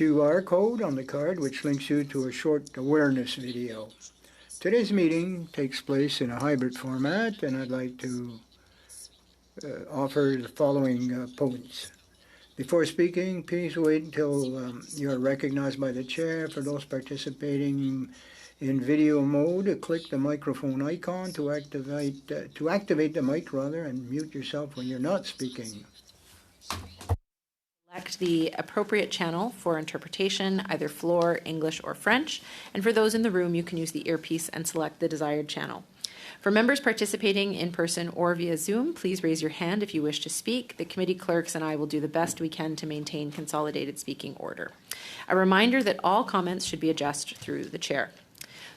QR code on the card, which links you to a short awareness video. Today's meeting takes place in a hybrid format, and I'd like to offer the following points. Before speaking, please wait until you are recognized by the chair. For those participating in video mode, click the microphone icon to activate the mic and mute yourself when you're not speaking. Select the appropriate channel for interpretation, either floor, English, or French. And for those in the room, you can use the earpiece and select the desired channel. For members participating in person or via Zoom, please raise your hand if you wish to speak. The committee clerks and I will do the best we can to maintain consolidated speaking order. A reminder that all comments should be addressed through the chair.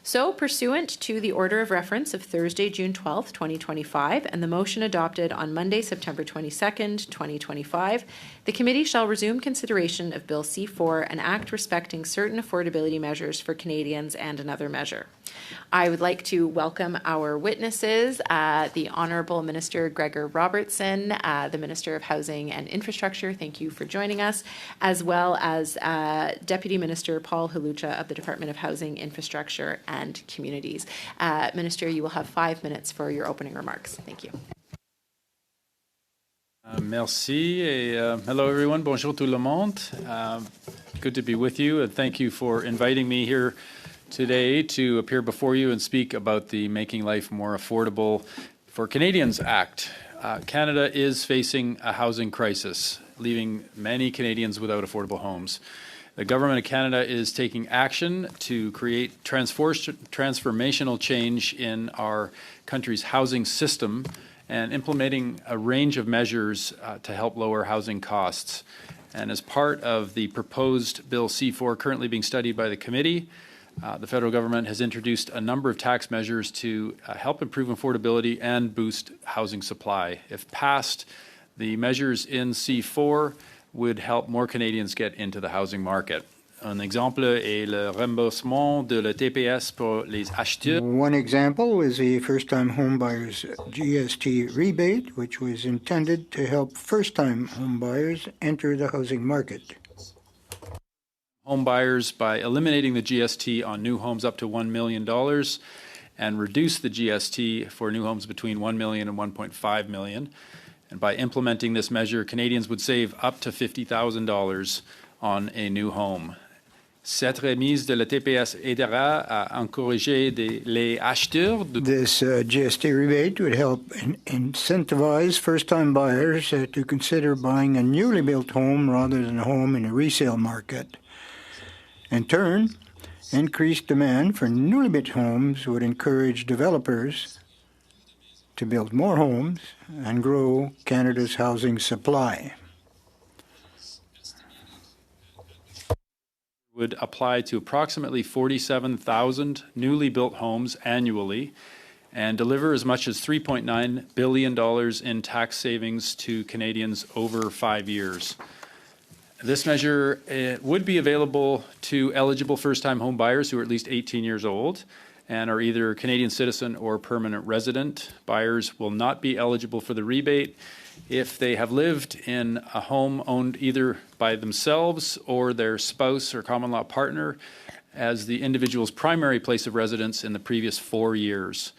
So, pursuant to the order of reference of Thursday, June 12th, 2025, and the motion adopted on Monday, September 22nd, 2025, the committee shall resume consideration of Bill C4, an act respecting certain affordability measures for Canadians and another measure. I would like to welcome our witnesses, the Honourable Minister Gregor Robertson, the Minister of Housing and Infrastructure, thank you for joining us, as well as Deputy Minister Paul Halucha of the Department of Housing, Infrastructure and Communities. Minister, you will have 5 minutes for your opening remarks. Thank you. Merci et hello everyone. Bonjour tout le monde. Good to be with you, and thank you for inviting me here today to appear before you and speak about the Making Life More Affordable for Canadians Act. Canada is facing a housing crisis, leaving many Canadians without affordable homes. The Government of Canada is taking action to create transformational change in our country's housing system and implementing a range of measures to help lower housing costs. And as part of the proposed Bill C4 currently being studied by the committee, the federal government has introduced a number of tax measures to help improve affordability and boost housing supply. If passed, the measures in C4 would help more Canadians get into the housing market. Un exemple est le remboursement de la TPS pour les acheteurs. One example is the first-time homebuyers GST rebate, which was intended to help first-time homebuyers enter the housing market. Homebuyers by eliminating the GST on new homes up to $1 million and reduce the GST for new homes between $1 million and $1.5 million. And by implementing this measure, Canadians would save up to $50,000 on a new home. Cette remise de la TPS aidera à encourager les acheteurs. This GST rebate would help incentivize first-time buyers to consider buying a newly built home rather than a home in a resale market. In turn, increased demand for newly built homes would encourage developers to build more homes and grow Canada's housing supply. Would apply to approximately 47,000 newly built homes annually and deliver as much as $3.9 billion in tax savings to Canadians over 5 years. This measure would be available to eligible first-time home buyers who are at least 18 years old and are either a Canadian citizen or permanent resident. Buyers will not be eligible for the rebate if they have lived in a home owned either by themselves or their spouse or common law partner as the individual's primary place of residence in the previous 4 years.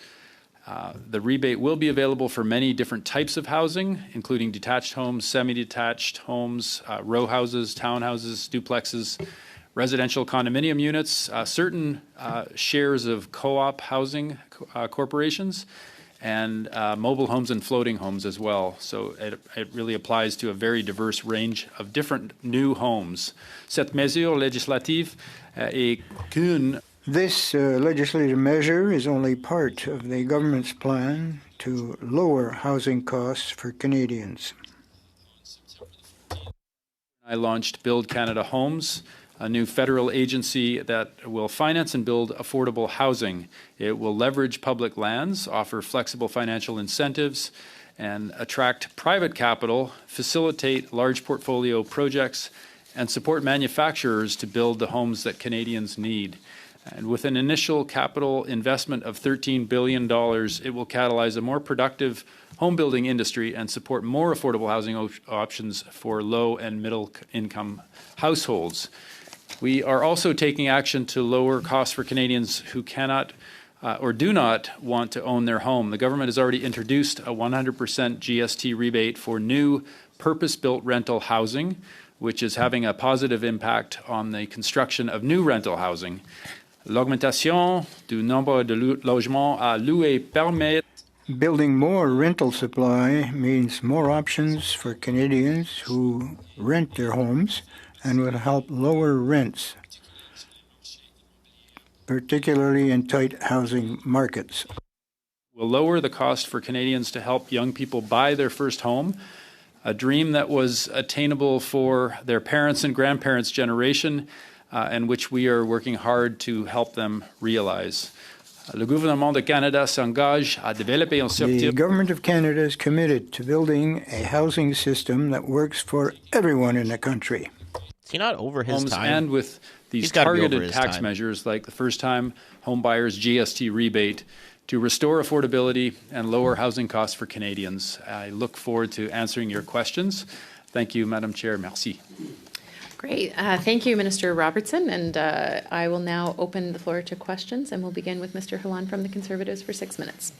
The rebate will be available for many different types of housing, including detached homes, semi-detached homes, row houses, townhouses, duplexes, residential condominium units, certain shares of co-op housing corporations, and mobile homes and floating homes as well. So it really applies to a very diverse range of different new homes. Cette mesure législative est qu'une. This legislative measure is only part of the government's plan to lower housing costs for Canadians. I launched Build Canada Homes, a new federal agency that will finance and build affordable housing. It will leverage public lands, offer flexible financial incentives, and attract private capital, facilitate large portfolio projects, and support manufacturers to build the homes that Canadians need. And with an initial capital investment of $13 billion, it will catalyze a more productive home building industry and support more affordable housing options for low and middle income households. We are also taking action to lower costs for Canadians who cannot or do not want to own their home. The government has already introduced a 100% GST rebate for new purpose-built rental housing, which is having a positive impact on the construction of new rental housing. L'augmentation du nombre de logements à louer permet Building more rental supply means more options for Canadians who rent their homes and will help lower rents, particularly in tight housing markets. will lower the cost for Canadians to help young people buy their first home, a dream that was attainable for their parents and grandparents' generation, and which we are working hard to help them realize. Le gouvernement de Canada s'engage à développer un The secteur. Government of Canada is committed to building a housing system that works for everyone in the country. Is he not over his Homes time? and with these He's gotta be over targeted his tax time. measures like the first-time home buyers GST rebate to restore affordability and lower housing costs for Canadians. I look forward to answering your questions. Thank you, Madam Chair. Merci. Great. Thank you, Minister Robertson. And I will now open the floor to questions, and we'll begin with Mr. Halan from the Conservatives for 6 minutes.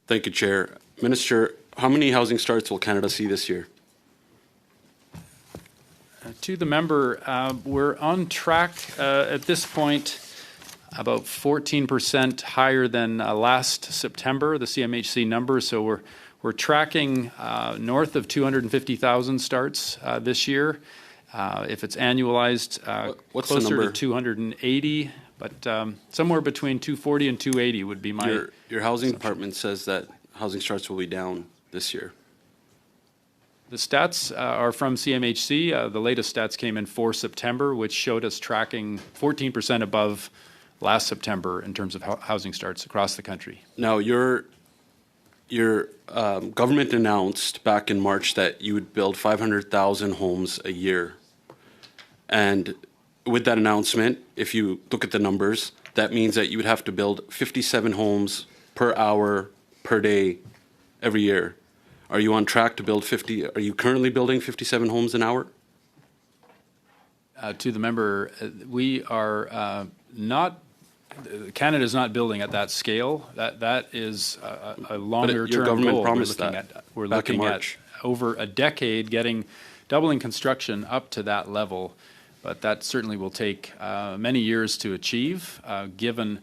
Thank you, Chair. Minister, how many housing starts will Canada see this year? To the member, we're on track at this point, about 14% higher than last September, the CMHC number. So we're tracking north of 250,000 starts this year. If it's annualized, What's the closer number? to 280, but somewhere between 240 and 280 would be my. Your housing department says that housing starts will be down this year. The stats are from CMHC. The latest stats came in for September, which showed us tracking 14% above last September in terms of housing starts across the country. Now, your government announced back in March that you would build 500,000 homes a year. And with that announcement, if you look at the numbers, that means that you would have to build 57 homes per hour, per day, every year. Are you on track to build 50? Are you currently building 57 homes an hour? To the member, we are not. Canada is not building at that scale. That is a longer term government goal. promised we're back in looking at March. over a decade doubling construction up to that level. But that certainly will take many years to achieve, given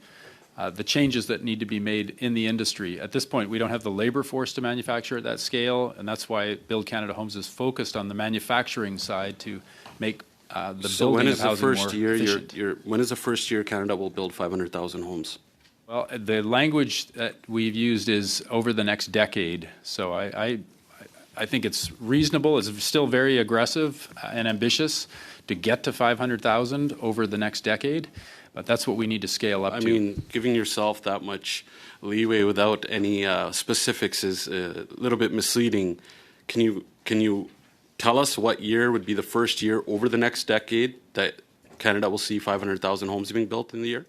the changes that need to be made in the industry. At this point, we don't have the labor force to manufacture at that scale, and that's why Build Canada Homes is focused on the manufacturing side to make the building of housing more efficient. When is the first year Canada will build 500,000 homes? Well, the language that we've used is over the next decade. So I think it's reasonable. It's still very aggressive and ambitious to get to 500,000 over the next decade. But that's what we need to scale up to. I mean, giving yourself that much leeway without any specifics is a little bit misleading. Can you tell us what year would be the first year over the next decade that Canada will see 500,000 homes being built in the year?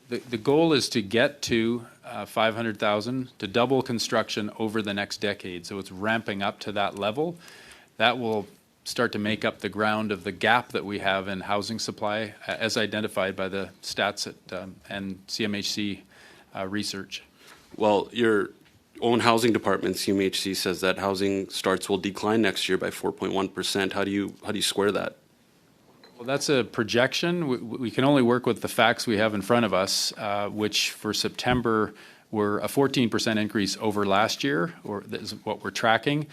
The goal is to get to 500,000, to double construction over the next decade. So it's ramping up to that level. That will start to make up the ground of the gap that we have in housing supply as identified by the stats and CMHC research. Well, your own housing department, CMHC, says that housing starts will decline next year by 4.1%. How do you square that? Well, that's a projection. We can only work with the facts we have in front of us, which for September were a 14% increase over last year, or that is what we're tracking.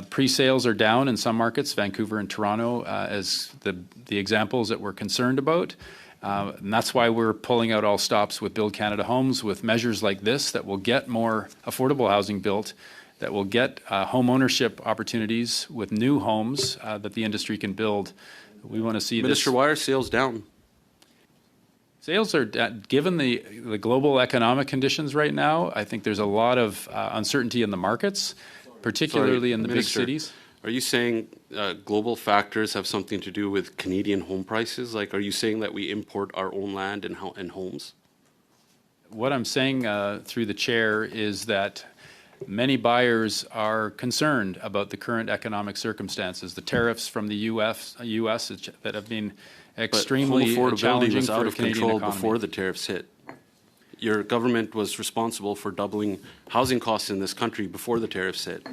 Pre-sales are down in some markets, Vancouver and Toronto, as the examples that we're concerned about. And that's why we're pulling out all stops with Build Canada Homes with measures like this that will get more affordable housing built, that will get home ownership opportunities with new homes that the industry can build. We want to see Minister, why are sales down? Sales are, given the global economic conditions right now, I think there's a lot of uncertainty in the markets, particularly in the Minister, big cities. Are you saying global factors have something to do with Canadian home prices? Like, are you saying that we import our own land and homes? What I'm saying through the chair is that many buyers are concerned about the current economic circumstances, the tariffs from the U.S. that have been But extremely home affordability challenging was for out the of Canadian control economy. before the tariffs hit. Your government was responsible for doubling housing costs in this country before the tariffs hit.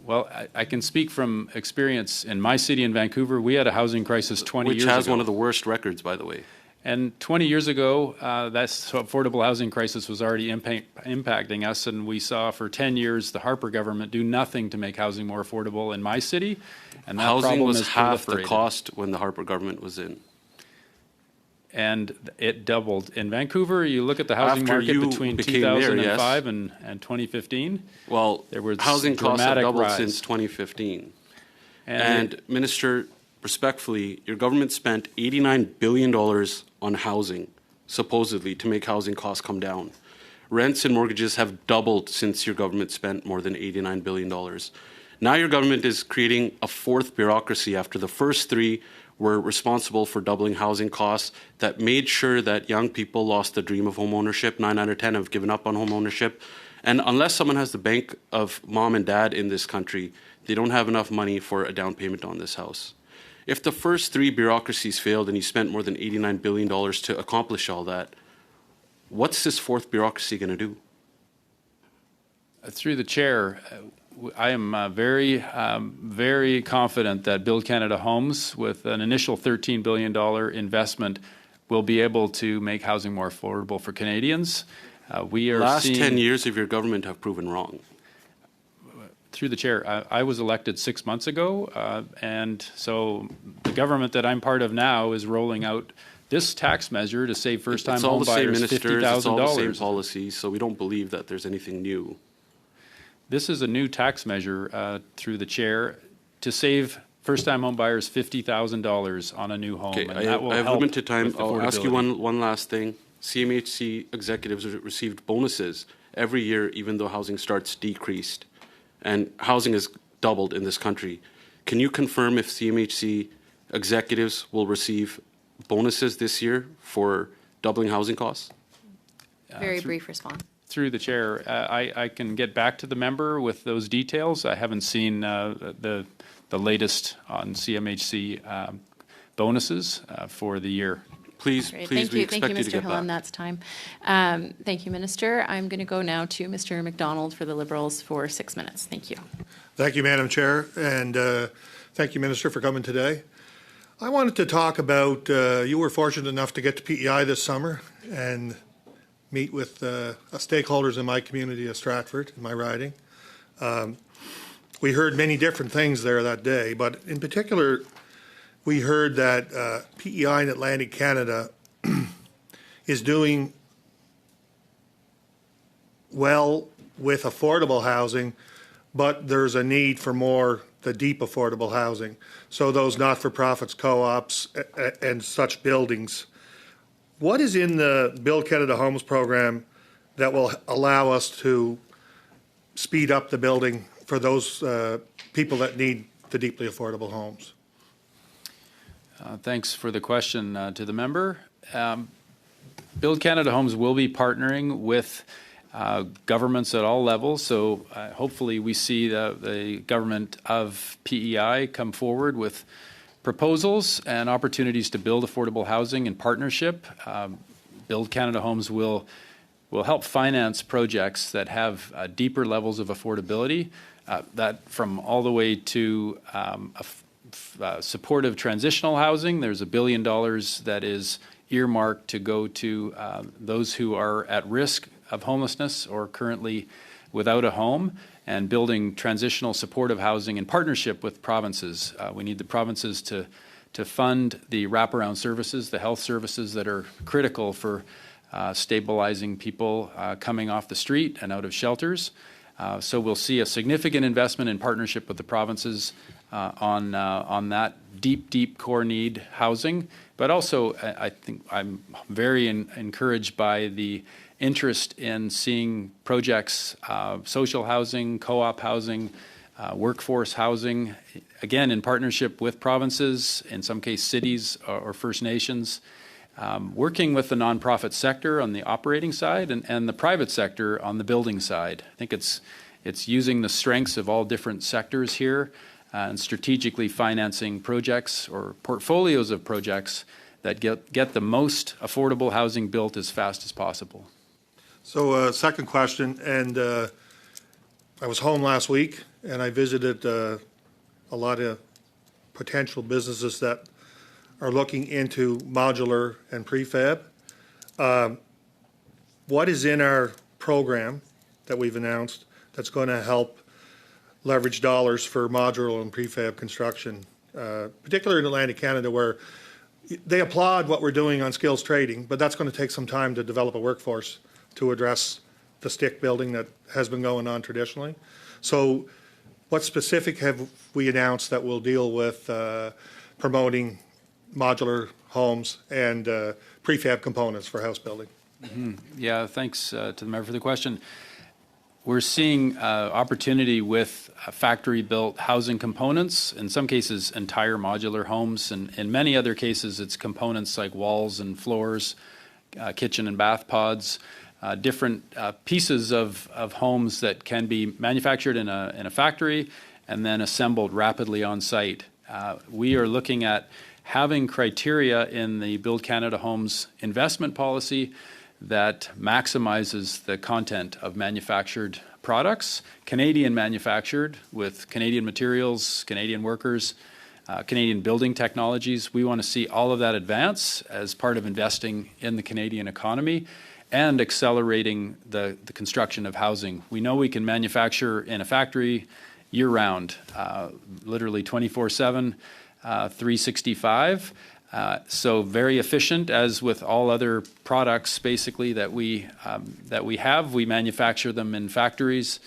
Well, I can speak from experience. In my city in Vancouver, we had a housing crisis 20 Which years ago. has one of the worst records, by the way. And 20 years ago, that affordable housing crisis was already impacting us, and we saw for 10 years the Harper government do nothing to make housing more affordable in my city, and that Housing problem was has half the proliferated. cost when the Harper government was in. And it doubled. In Vancouver, you look at the housing After market you between became mayor, 2005 yes. and 2015. Well, There was housing costs have dramatic doubled rise. since 2015. And And Minister, respectfully, your government spent $89 billion on housing, supposedly, to make housing costs come down. Rents and mortgages have doubled since your government spent more than $89 billion. Now your government is creating a fourth bureaucracy after the first three were responsible for doubling housing costs that made sure that young people lost the dream of home ownership. 9 out of 10 have given up on home ownership. And unless someone has the bank of mom and dad in this country, they don't have enough money for a down payment on this house. If the first three bureaucracies failed and you spent more than $89 billion to accomplish all that, what's this fourth bureaucracy going to do? through the chair, I am very confident that Build Canada Homes, with an initial $13 billion investment, will be able to make housing more affordable for Canadians. We are Last seeing, 10 years of your government have proven wrong. through the chair, I was elected 6 months ago, and so the government that I'm part of now is rolling out this tax measure to save first-time It's all home the same buyers ministers, it's all the same $50,000. policies, so we don't believe that there's anything new. This is a new tax measure through the chair to save first-time home buyers $50,000 on a new home. Okay, and I that have, will I have help limited time. with I'll ask you affordability. one last thing. CMHC executives received bonuses every year, even though housing starts decreased. And housing has doubled in this country. Can you confirm if CMHC executives will receive bonuses this year for doubling housing costs? Very brief response. Through the chair, I can get back to the member with those details. I haven't seen the latest on CMHC bonuses for the year. Please, Great. please, Thank we you, expect you to Mr. get Hill, back. and that's time. Thank you, Minister. I'm going to go now to Mr. McDonald for the Liberals for 6 minutes. Thank you. Thank you, Madam Chair, and thank you, Minister, for coming today. I wanted to talk about, you were fortunate enough to get to PEI this summer and meet with stakeholders in my community of Stratford, in my riding. We heard many different things there that day, but in particular, we heard that PEI in Atlantic Canada is doing well with affordable housing, but there's a need for more the deep affordable housing. So those not-for-profits, co-ops, and such buildings. What is in the Build Canada Homes program that will allow us to speed up the building for those people that need the deeply affordable homes? Thanks for the question to the member. Build Canada Homes will be partnering with governments at all levels, so hopefully we see the government of PEI come forward with proposals and opportunities to build affordable housing in partnership. Build Canada Homes will help finance projects that have deeper levels of affordability, that from all the way to supportive transitional housing. There's $1 billion that is earmarked to go to those who are at risk of homelessness or currently without a home, and building transitional supportive housing in partnership with provinces. We need the provinces to fund the wraparound services, the health services that are critical for stabilizing people coming off the street and out of shelters. So we'll see a significant investment in partnership with the provinces on that deep core need housing. But also, I think I'm very encouraged by the interest in seeing projects, social housing, co-op housing, workforce housing, again, in partnership with provinces, in some case cities or First Nations, working with the nonprofit sector on the operating side and the private sector on the building side. I think it's It's using the strengths of all different sectors here and strategically financing projects or portfolios of projects that get the most affordable housing built as fast as possible. So, second question, and I was home last week, and I visited a lot of potential businesses that are looking into modular and prefab. What is in our program that we've announced that's going to help leverage dollars for modular and prefab construction, particularly in Atlantic Canada, where they applaud what we're doing on skills trading, but that's going to take some time to develop a workforce to address the stick building that has been going on traditionally. So what specific have we announced that will deal with promoting modular homes and prefab components for house building? Yeah, thanks to the member for the question. We're seeing opportunity with factory-built housing components, in some cases entire modular homes, and in many other cases it's components like walls and floors, kitchen and bath pods, different pieces of homes that can be manufactured in a factory and then assembled rapidly on site. We are looking at having criteria in the Build Canada Homes investment policy that maximizes the content of manufactured products, Canadian manufactured with Canadian materials, Canadian workers, Canadian building technologies. We want to see all of that advance as part of investing in the Canadian economy and accelerating the construction of housing. We know we can manufacture in a factory year-round, literally 24/7, 365. So very efficient, as with all other products, basically that we have. We manufacture them in factories.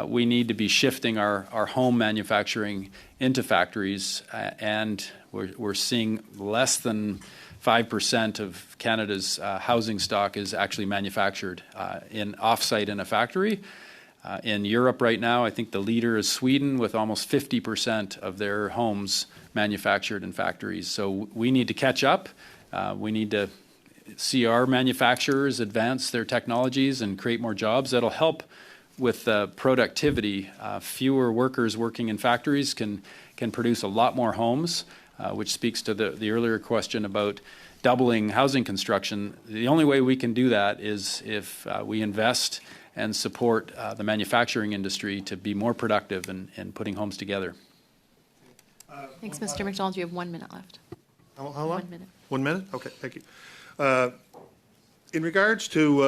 We need to be shifting our home manufacturing into factories, and we're seeing less than 5% of Canada's housing stock is actually manufactured off-site in a factory. In Europe right now, I think the leader is Sweden, with almost 50% of their homes manufactured in factories. So we need to catch up. We need to see our manufacturers advance their technologies and create more jobs. That'll help with productivity. Fewer workers working in factories can produce a lot more homes, which speaks to the earlier question about doubling housing construction. The only way we can do that is if we invest and support the manufacturing industry to be more productive in putting homes together. Thanks, Mr. McDonald. You have 1 minute left. How long? 1 minute. 1 minute? Okay, thank you. In regards to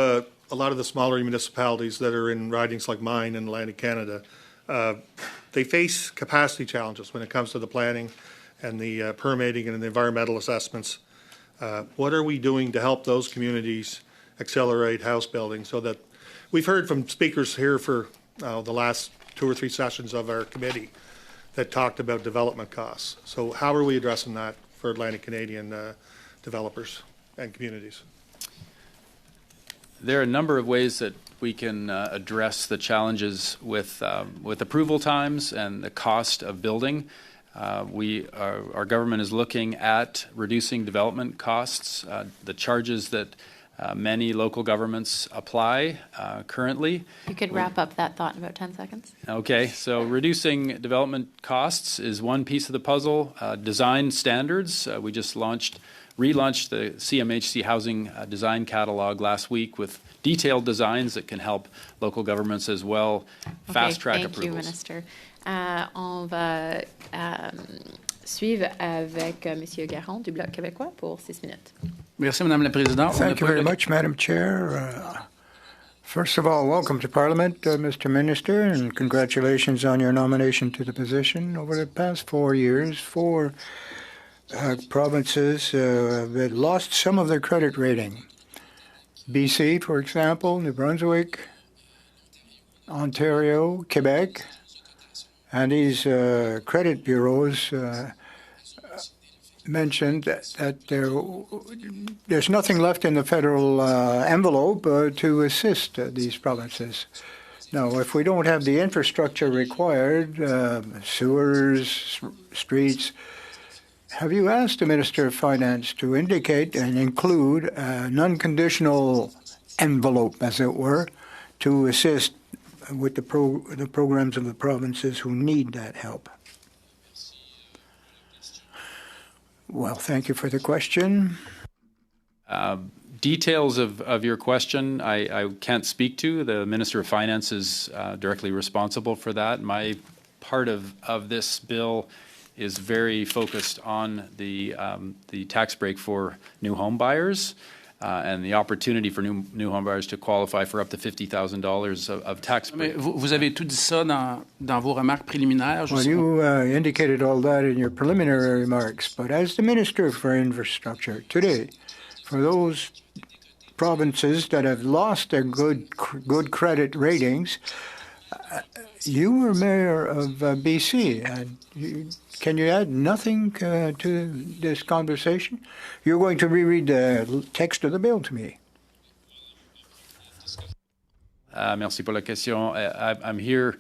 a lot of the smaller municipalities that are in ridings like mine in Atlantic Canada, they face capacity challenges when it comes to the planning and the permitting and the environmental assessments. What are we doing to help those communities accelerate house building so that we've heard from speakers here for the last 2 or 3 sessions of our committee that talked about development costs. So how are we addressing that for Atlantic Canadian developers and communities? There are a number of ways that we can address the challenges with approval times and the cost of building. Our government is looking at reducing development costs, the charges that many local governments apply currently. You could wrap up that thought in about 10 seconds. Okay, so reducing development costs is one piece of the puzzle. Design standards, we just relaunched the CMHC Housing Design Catalog last week with detailed designs that can help local governments as well fast-track approvals. Thank you, Minister. On va suivre avec Monsieur Garon du Bloc québécois pour 6 minutes. Merci, Madame la Présidente. Thank you very much, Madam Chair. First of all, welcome to Parliament, Mr. Minister, and congratulations on your nomination to the position. Over the past 4 years, 4 provinces have lost some of their credit rating. BC, for example, New Brunswick, Ontario, Quebec, and these credit bureaus mentioned that there's nothing left in the federal envelope to assist these provinces. Now, if we don't have the infrastructure required, sewers, streets, have you asked the Minister of Finance to indicate and include an unconditional envelope, as it were, to assist with the programs of the provinces who need that help? Well, thank you for the question. Details of your question, I can't speak to. The Minister of Finance is directly responsible for that. My part of this bill is very focused on the tax break for new home buyers and the opportunity for new home buyers to qualify for up to $50,000 of tax break. Vous avez tout dit ça dans vos remarques préliminaires. Well, you indicated all that in your preliminary remarks, but as the Minister for Infrastructure today, for those provinces that have lost their good credit ratings, you were mayor of BC, and can you add nothing to this conversation? You're going to reread the text of the bill to me. Merci pour la question. I'm here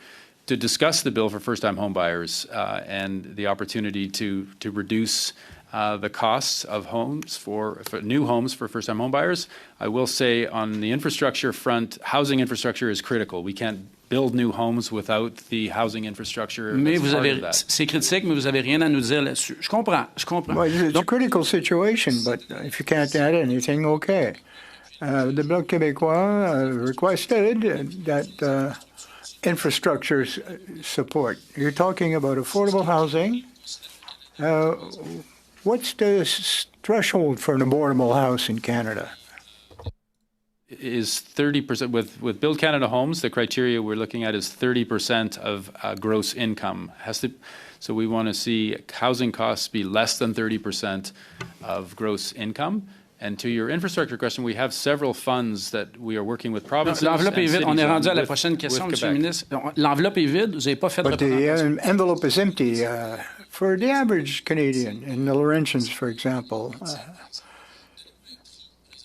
to discuss the bill for first-time homebuyers and the opportunity to reduce the costs of homes for new homes for first-time homebuyers. I will say on the infrastructure front, housing infrastructure is critical. We can't build new homes without the housing infrastructure. Mais vous avez, c'est critique, mais vous avez rien à nous dire là-dessus. Je comprends. Well, it's a critical situation, but if you can't add anything, okay. The Bloc Québécois requested that infrastructure support. You're talking about affordable housing. What's the threshold for an affordable house in Canada? Is 30% with Build Canada Homes, the criteria we're looking at is 30% of gross income. So we want to see housing costs be less than 30% of gross income. And to your infrastructure question, we have several funds that we are working with provinces. L'enveloppe est vide. On est rendu à la prochaine question, Monsieur le ministre. L'enveloppe est vide. Vous n'avez pas fait de représentation. But the envelope is empty. For the average Canadian, in the Laurentians, for example,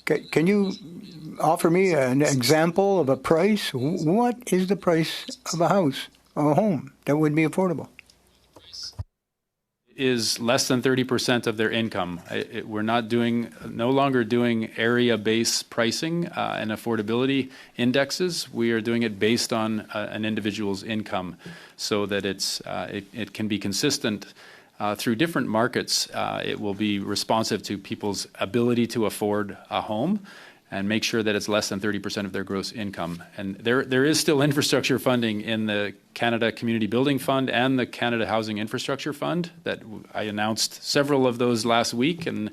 can you offer me an example of a price? What is the price of a house, a home, that would be affordable? Is less than 30% of their income. We're no longer doing area-based pricing and affordability indexes. We are doing it based on an individual's income, so that it can be consistent through different markets. It will be responsive to people's ability to afford a home, and make sure that it's less than 30% of their gross income. And there is still infrastructure funding in the Canada Community Building Fund and the Canada Housing Infrastructure Fund that I announced several of those last week, and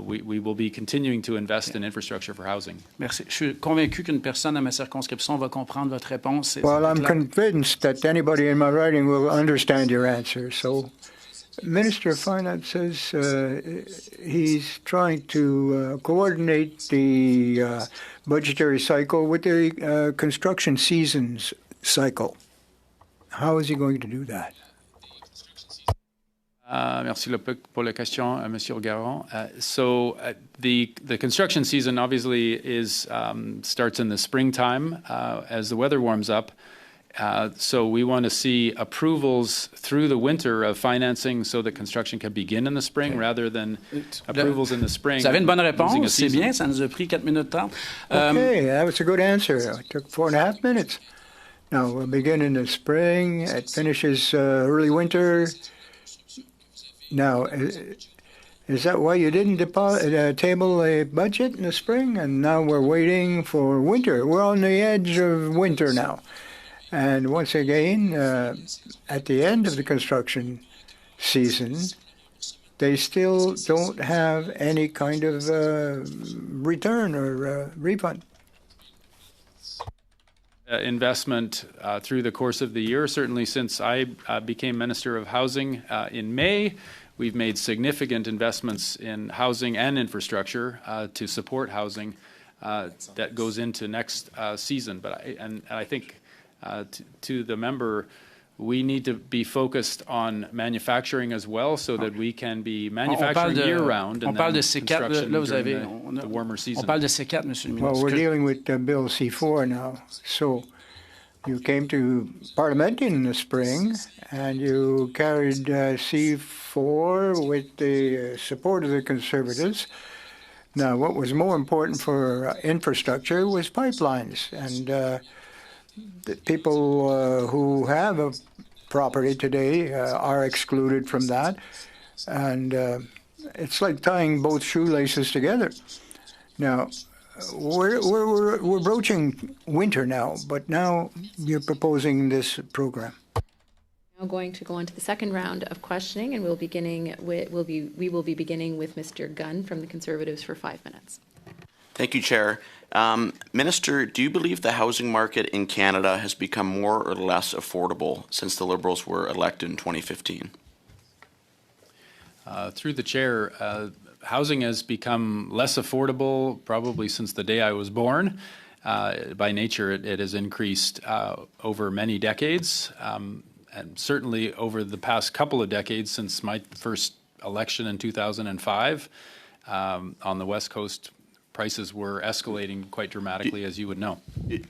we will be continuing to invest in infrastructure for housing. Merci. Je suis convaincu qu'une personne à ma circonscription va comprendre votre réponse. Well, I'm convinced that anybody in my riding will understand your answer. So, Minister of Finance says he's trying to coordinate the budgetary cycle with the construction seasons cycle. How is he going to do that? Merci pour la question, Monsieur Garon. So the construction season obviously starts in the springtime as the weather warms up. So we want to see approvals through the winter of financing so that construction can begin in the spring rather than approvals in the spring. Vous avez une bonne réponse, c'est bien, ça nous a pris 4 minutes 30. Okay, that was a good answer. It took 4.5 minutes. Now, we'll begin in the spring, it finishes early winter. Now, is that why you didn't table a budget in the spring? And now we're waiting for winter. We're on the edge of winter now. And once again, at the end of the construction season, they still don't have any kind of return or refund. Investment through the course of the year. Certainly since I became Minister of Housing in May, we've made significant investments in housing and infrastructure to support housing that goes into next season. But I think to the member, we need to be focused on manufacturing as well, so that we can be manufacturing year-round and then construction during the warmer season. On parle de C4, Monsieur le Ministre. Well, we're dealing with Bill C4 now. So you came to Parliament in the spring, and you carried C4 with the support of the Conservatives. Now, what was more important for infrastructure was pipelines, and the people who have a property today are excluded from that. And it's like tying both shoelaces together. Now, we're broaching winter now, but now you're proposing this program. Now going to go on to the second round of questioning, and we will be beginning with Mr. Gunn from the Conservatives for 5 minutes. Thank you, Chair. Minister, do you believe the housing market in Canada has become more or less affordable since the Liberals were elected in 2015? Through the chair, housing has become less affordable probably since the day I was born. By nature, it has increased over many decades, and certainly over the past couple of decades since my first election in 2005. On the West Coast, prices were escalating quite dramatically, as you would know.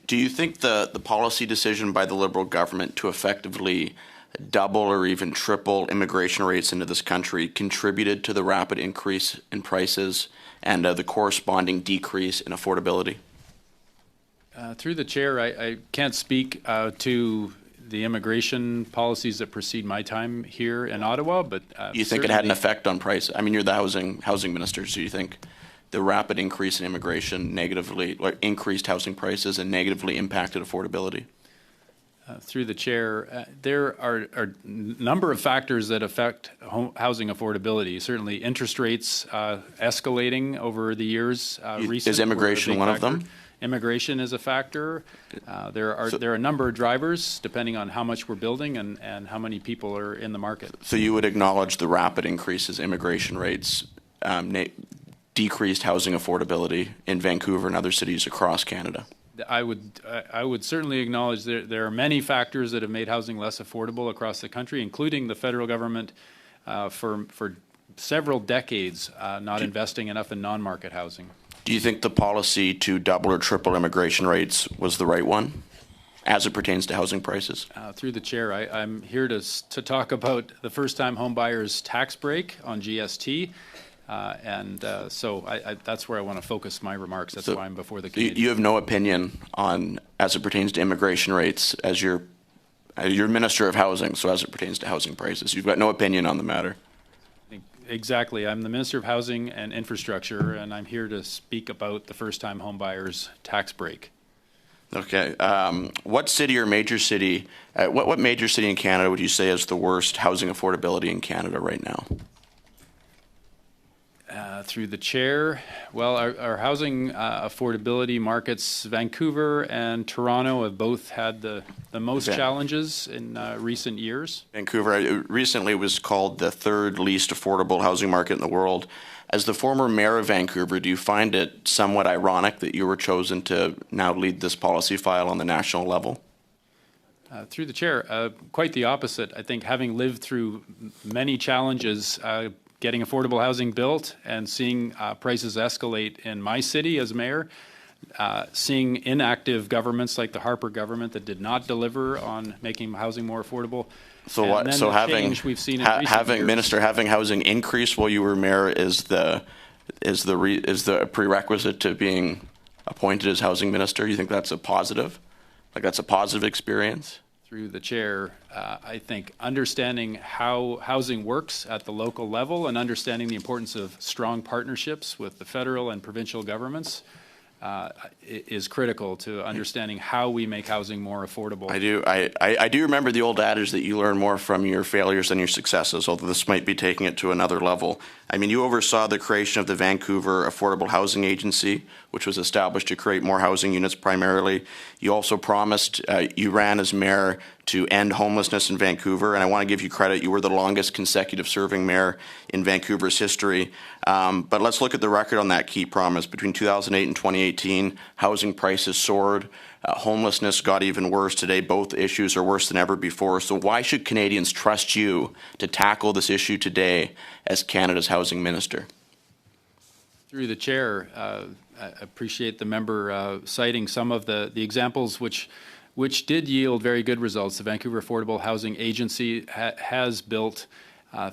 Do you think the policy decision by the Liberal government to effectively double or even triple immigration rates into this country contributed to the rapid increase in prices and the corresponding decrease in affordability? Through the chair, I can't speak to the immigration policies that precede my time here in Ottawa, but you think it had an effect on price? I mean, you're the housing minister, so you think the rapid increase in immigration negatively, or increased housing prices and negatively impacted affordability? Through the chair, there are a number of factors that affect housing affordability. Certainly, interest rates escalating over the years. Is immigration one of them? Immigration is a factor. There are a number of drivers depending on how much we're building and how many people are in the market. So you would acknowledge the rapid increases in immigration rates decreased housing affordability in Vancouver and other cities across Canada? I would certainly acknowledge there are many factors that have made housing less affordable across the country, including the federal government for several decades not investing enough in non-market housing. Do you think the policy to double or triple immigration rates was the right one as it pertains to housing prices? Through the chair, I'm here to talk about the first-time home buyers tax break on GST. So that's where I want to focus my remarks. That's why I'm before the committee. You have no opinion on, as it pertains to immigration rates, as you're Minister of Housing, so as it pertains to housing prices. You've got no opinion on the matter. Exactly. I'm the Minister of Housing and Infrastructure, and I'm here to speak about the first-time home buyers tax break. Okay. What city or major city, what major city in Canada would you say has the worst housing affordability in Canada right now? Through the chair, well, our housing affordability markets, Vancouver and Toronto, have both had the most challenges in recent years. Vancouver recently was called the third least affordable housing market in the world. As the former mayor of Vancouver, do you find it somewhat ironic that you were chosen to now lead this policy file on the national level? Through the chair, quite the opposite. I think having lived through many challenges, getting affordable housing built and seeing prices escalate in my city as mayor, seeing inactive governments like the Harper government that did not deliver on making housing more affordable. So what? So having Minister, having housing increase while you were mayor is the prerequisite to being appointed as housing minister. You think that's a positive? Like that's a positive experience? Through the chair, I think understanding how housing works at the local level and understanding the importance of strong partnerships with the federal and provincial governments is critical to understanding how we make housing more affordable. I do remember the old adage that you learn more from your failures than your successes, although this might be taking it to another level. I mean, you oversaw the creation of the Vancouver Affordable Housing Agency, which was established to create more housing units primarily. You also promised, you ran as mayor to end homelessness in Vancouver, and I want to give you credit. You were the longest consecutive serving mayor in Vancouver's history. But let's look at the record on that key promise. Between 2008 and 2018, housing prices soared. Homelessness got even worse. Today, both issues are worse than ever before. So why should Canadians trust you to tackle this issue today as Canada's housing minister? Through the chair, I appreciate the member citing some of the examples which did yield very good results. The Vancouver Affordable Housing Agency has built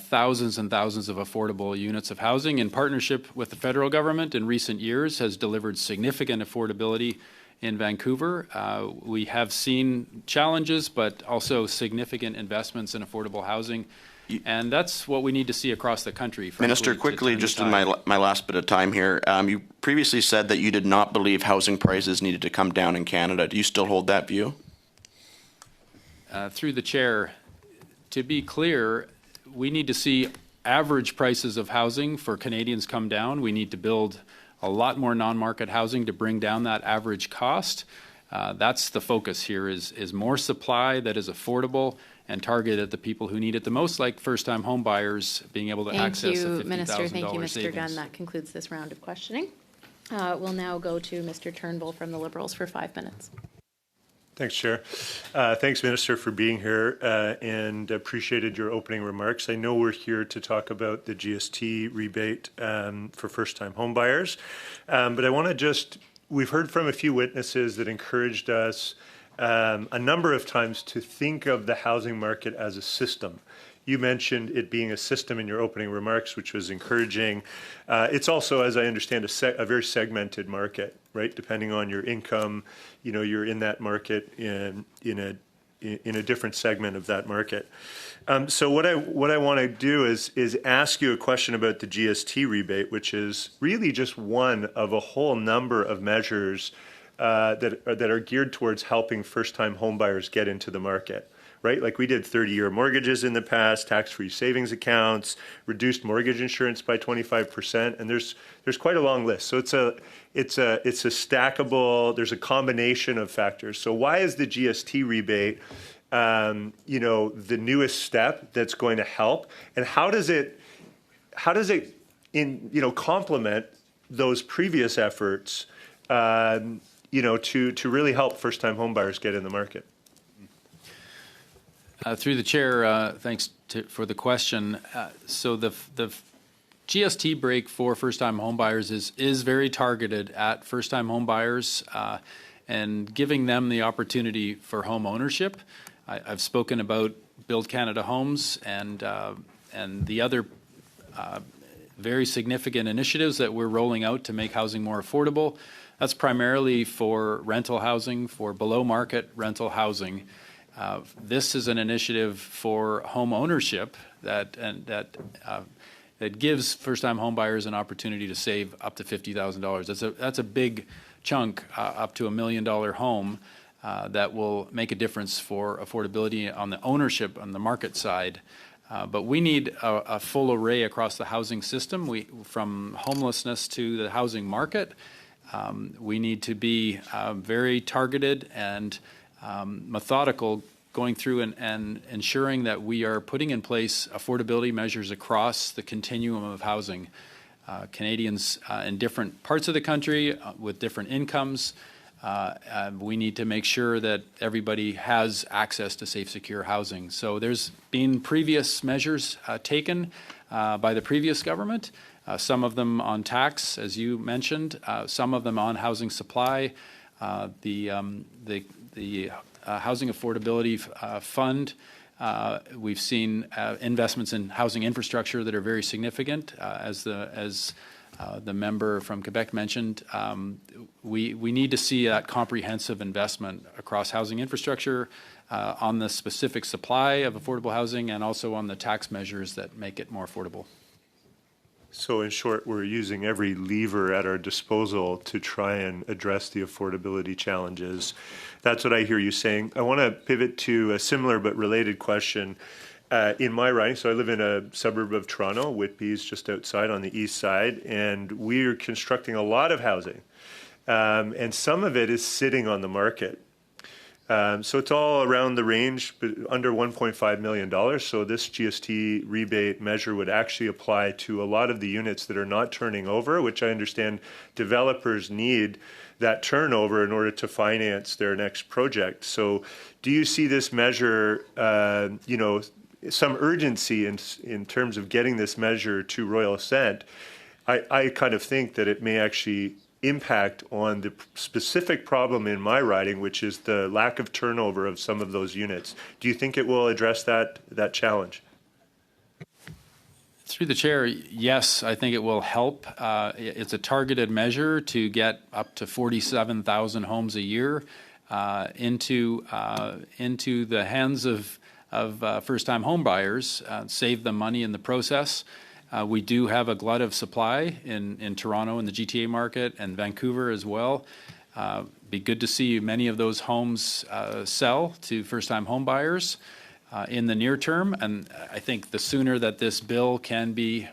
thousands and thousands of affordable units of housing in partnership with the federal government in recent years, has delivered significant affordability in Vancouver. We have seen challenges, but also significant investments in affordable housing. And that's what we need to see across the country. Frankly, Minister, quickly, just in my last bit of time here, you previously said that you did not believe housing prices needed to come down in Canada. Do you still hold that view? Through the chair, to be clear, we need to see average prices of housing for Canadians come down. We need to build a lot more non-market housing to bring down that average cost. That's the focus here, is more supply that is affordable and targeted at the people who need it the most, like first-time home buyers being able to access a $50,000 Minister. Thank you, Mr. savings. Gunn. That concludes this round of questioning. We'll now go to Mr. Turnbull from the Liberals for 5 minutes. Thanks, Chair. Thanks, Minister, for being here and appreciated your opening remarks. I know we're here to talk about the GST rebate for first-time home buyers, but I want to we've heard from a few witnesses that encouraged us a number of times to think of the housing market as a system. You mentioned it being a system in your opening remarks, which was encouraging. It's also, as I understand, a very segmented market, right? Depending on your income, you're in that market in a different segment of that market. So what I want to do is ask you a question about the GST rebate, which is really just one of a whole number of measures that are geared towards helping first-time homebuyers get into the market, right? Like we did 30-year mortgages in the past, tax-free savings accounts, reduced mortgage insurance by 25%, and there's quite a long list. So it's a stackable. There's a combination of factors. So why is the GST rebate, the newest step that's going to help, and how does it complement those previous efforts? To really help first-time homebuyers get in the market? Through the chair, thanks for the question. So the GST break for first-time homebuyers is very targeted at first-time homebuyers and giving them the opportunity for home ownership. I've spoken about Build Canada Homes and the other very significant initiatives that we're rolling out to make housing more affordable. That's primarily for rental housing, for below-market rental housing. This is an initiative for home ownership that gives first-time homebuyers an opportunity to save up to $50,000. That's a big chunk, up to $1 million home, that will make a difference for affordability on the ownership on the market side. But we need a full array across the housing system. From homelessness to the housing market. We need to be very targeted and methodical going through and ensuring that we are putting in place affordability measures across the continuum of housing. Canadians in different parts of the country with different incomes, we need to make sure that everybody has access to safe, secure housing. So there's been previous measures taken by the previous government. Some of them on tax, as you mentioned, some of them on housing supply. The Housing Affordability Fund, we've seen investments in housing infrastructure that are very significant. As the member from Quebec mentioned, we need to see that comprehensive investment across housing infrastructure, on the specific supply of affordable housing, and also on the tax measures that make it more affordable. So in short, we're using every lever at our disposal to try and address the affordability challenges. That's what I hear you saying. I want to pivot to a similar but related question. In my riding, so I live in a suburb of Toronto, Whitby's just outside on the east side, and we're constructing a lot of housing. And some of it is sitting on the market. So it's all around the range, but under $1.5 million. So this GST rebate measure would actually apply to a lot of the units that are not turning over, which I understand developers need that turnover in order to finance their next project. So do you see this measure, some urgency in terms of getting this measure to royal assent? I kind of think that it may actually impact on the specific problem in my riding, which is the lack of turnover of some of those units. Do you think it will address that challenge? Through the chair, yes, I think it will help. It's a targeted measure to get up to 47,000 homes a year into the hands of first-time home buyers, save them money in the process. We do have a glut of supply in Toronto and the GTA market and Vancouver as well. Be good to see many of those homes sell to first-time home buyers in the near term. And I think the sooner that this bill can be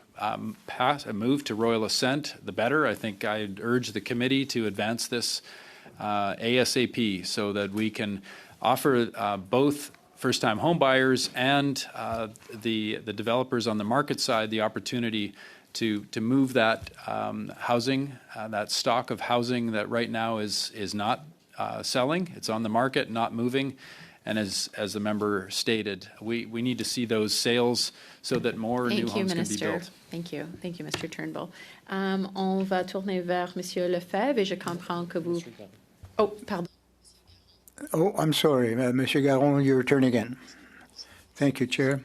moved to royal assent, the better. I think I'd urge the committee to advance this ASAP so that we can offer both first-time home buyers and the developers on the market side the opportunity to move that housing, that stock of housing that right now is not selling. It's on the market, not moving. And as the member stated, we need to see those sales so that more new homes can be built. Thank you. Thank you, Mr. Turnbull. On va tourner vers Monsieur Lefebvre et je comprends que vous... Oh, pardon. Oh, I'm sorry, Monsieur Garon, your turn again. Thank you, Chair.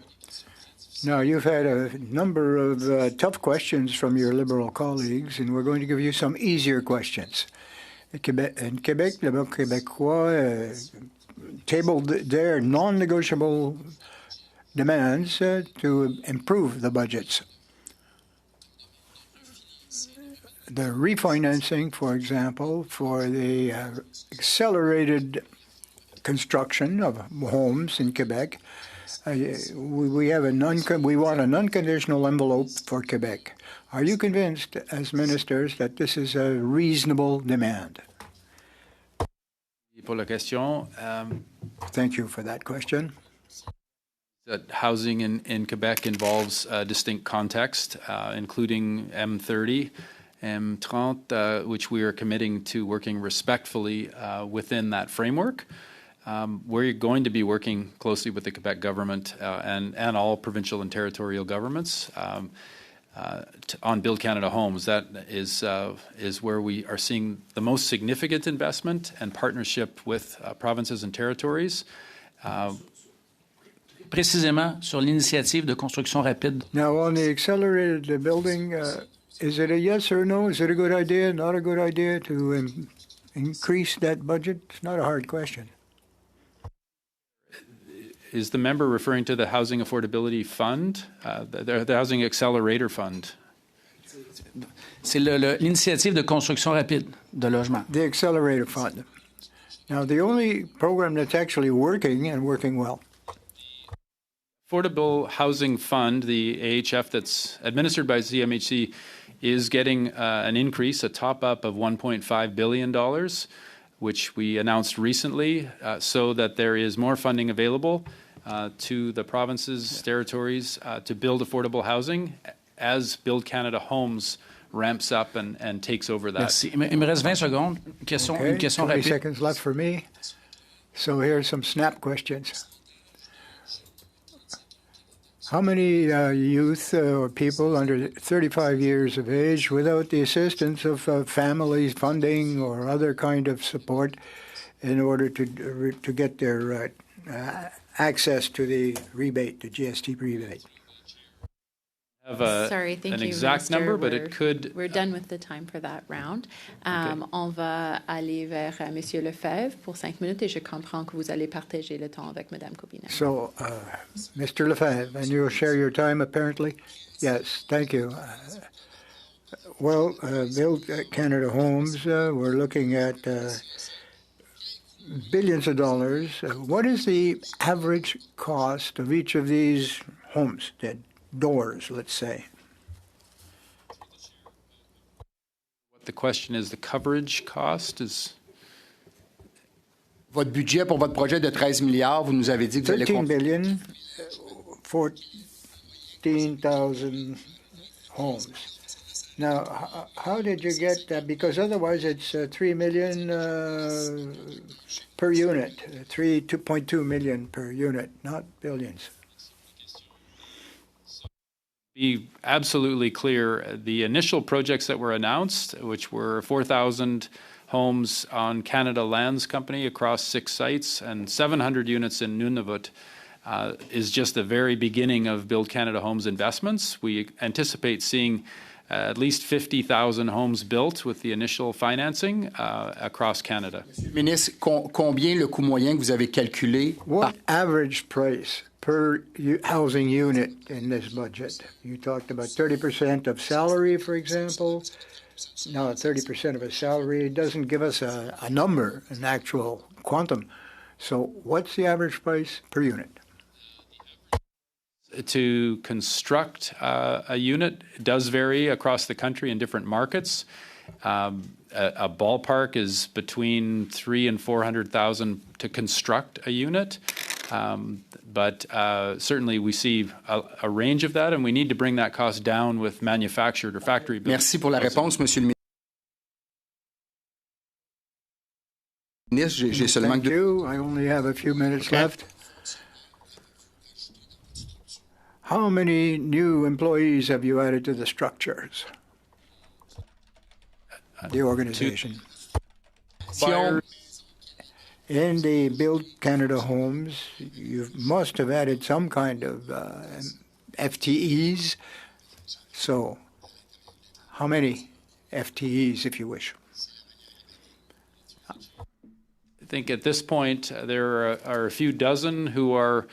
Now, you've had a number of tough questions from your Liberal colleagues, and we're going to give you some easier questions. In Quebec, le Bloc québécois tabled their non-negotiable demands to improve the budgets. The refinancing, for example, for the accelerated construction of homes in Quebec, we want an unconditional envelope for Quebec. Are you convinced, as ministers, that this is a reasonable demand? Pour la question. Thank you for that question. That housing in Quebec involves a distinct context, including M30, M30, which we are committing to working respectfully within that framework. We're going to be working closely with the Quebec government and all provincial and territorial governments on Build Canada Homes. That is where we are seeing the most significant investment and partnership with provinces and territories. Précisément sur l'initiative de construction rapide. Now, on the accelerated building, is it a yes or no? Is it a good idea, not a good idea to increase that budget? It's not a hard question. Is the member referring to the Housing Affordability Fund, the Housing Accelerator Fund? C'est l'initiative de construction rapide de logement. The Accelerator Fund. Now, the only program that's actually working and working well. Affordable Housing Fund, the AHF that's administered by CMHC, is getting an increase, a top-up of $1.5 billion, which we announced recently, so that there is more funding available to the provinces, territories, to build affordable housing as Build Canada Homes ramps up and takes over that. Merci. Il me reste 20 secondes. Une question 20 rapide. seconds left for me. So here's some snap questions. How many youth or people under 35 years of age without the assistance of family funding or other kind of support in order to get their access to the rebate, the GST rebate? Sorry, thank an you, exact Minister. number, but it could. We're done with the time for that round. On va aller vers Monsieur Lefebvre pour 5 minutes et je comprends que vous allez partager le temps avec Madame Copina. So, Mr. Lefebvre, and you'll share your time apparently? Yes, thank you. Well, Build Canada Homes, we're looking at billions of dollars. What is the average cost of each of these homes, the doors, let's say? What the question is, the coverage cost is... Votre budget pour votre projet de 13 milliards, vous nous avez dit que vous allez... 13 billion, 14,000 homes. Now, how did you get that? Because otherwise it's 3 million per unit, 2.2 million per unit, not billions. Be absolutely clear, the initial projects that were announced, which were 4,000 homes on Canada Lands Company across 6 sites and 700 units in Nunavut, is just the very beginning of Build Canada Homes investments. We anticipate seeing at least 50,000 homes built with the initial financing across Canada. Ministre, combien le coût moyen que vous avez calculé? What average price per housing unit in this budget? You talked about 30% of salary, for example. Now, 30% of a salary doesn't give us a number, an actual quantum. So what's the average price per unit? To construct a unit does vary across the country in different markets. A ballpark is between $300,000 and $400,000 to construct a unit. But certainly we see a range of that, and we need to bring that cost down with manufactured or factory built. Merci pour la réponse, Monsieur le ministre. J'ai seulement Thank you. I only have a few minutes left. How many new employees have you added to the structures? The organization. In the Build Canada Homes, you must have added some kind of FTEs. So, how many FTEs, if you wish? I think at this point there are a few dozen who are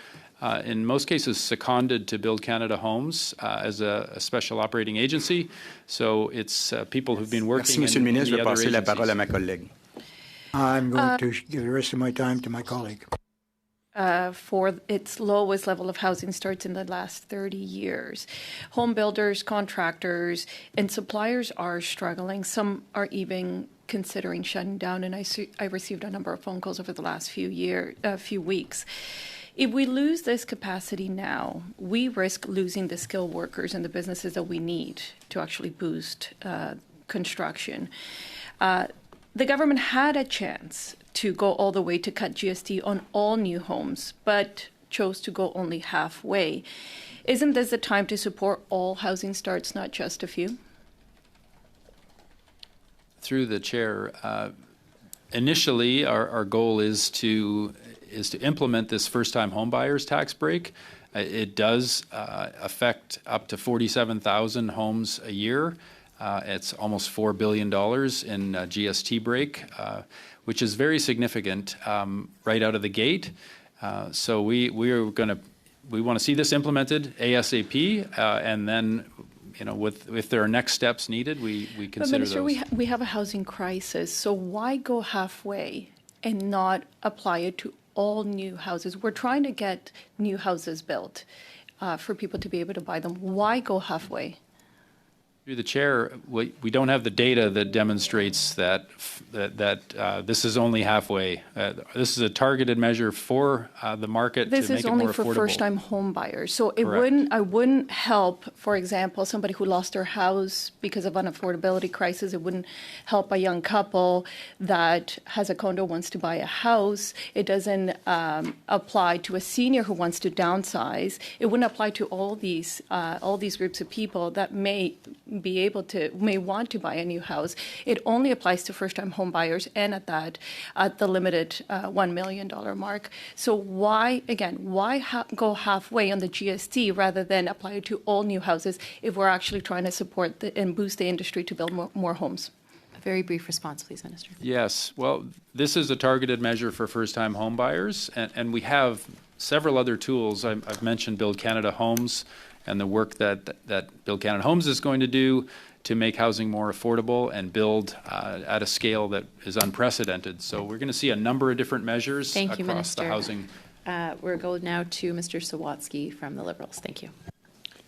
in most cases seconded to Build Canada Homes as a special operating agency. So it's people who've been working Merci, Monsieur le Ministre. Je vais passer la agencies. parole à ma collègue. I'm going to give the rest of my time to my colleague. For its lowest level of housing starts in the last 30 years. Home builders, contractors, and suppliers are struggling. Some are even considering shutting down, and I received a number of phone calls over the last few weeks. If we lose this capacity now, we risk losing the skilled workers and the businesses that we need to actually boost construction. The government had a chance to go all the way to cut GST on all new homes, but chose to go only halfway. Isn't this the time to support all housing starts, not just a few? Through the chair, initially our goal is to implement this first-time homebuyers tax break. It does affect up to 47,000 homes a year. It's almost $4 billion in GST break, which is very significant right out of the gate. So we want to see this implemented ASAP, and then, you know, if there are next steps needed, we consider Minister, those. we have a housing crisis, so why go halfway and not apply it to all new houses? We're trying to get new houses built for people to be able to buy them. Why go halfway? Through the chair, we don't have the data that demonstrates that this is only halfway. This is a targeted measure for the market to make it more affordable. This is only for first-time home buyers. So it wouldn't help, for example, somebody who lost their house because of an affordability crisis. It wouldn't help a young couple that has a condo, wants to buy a house. It doesn't apply to a senior who wants to downsize. It wouldn't apply to all these groups of people that may want to buy a new house. It only applies to first-time home buyers, and at the limited $1 million mark. So why go halfway on the GST rather than apply it to all new houses if we're actually trying to support and boost the industry to build more homes? A very brief response, please, Minister. Yes. Well, this is a targeted measure for first-time home buyers, and we have several other tools. I've mentioned Build Canada Homes and the work that Build Canada Homes is going to do to make housing more affordable and build at a scale that is unprecedented. So we're going to see a number of different measures across the housing. We'll go now to Mr. Sawatsky from the Liberals. Thank you.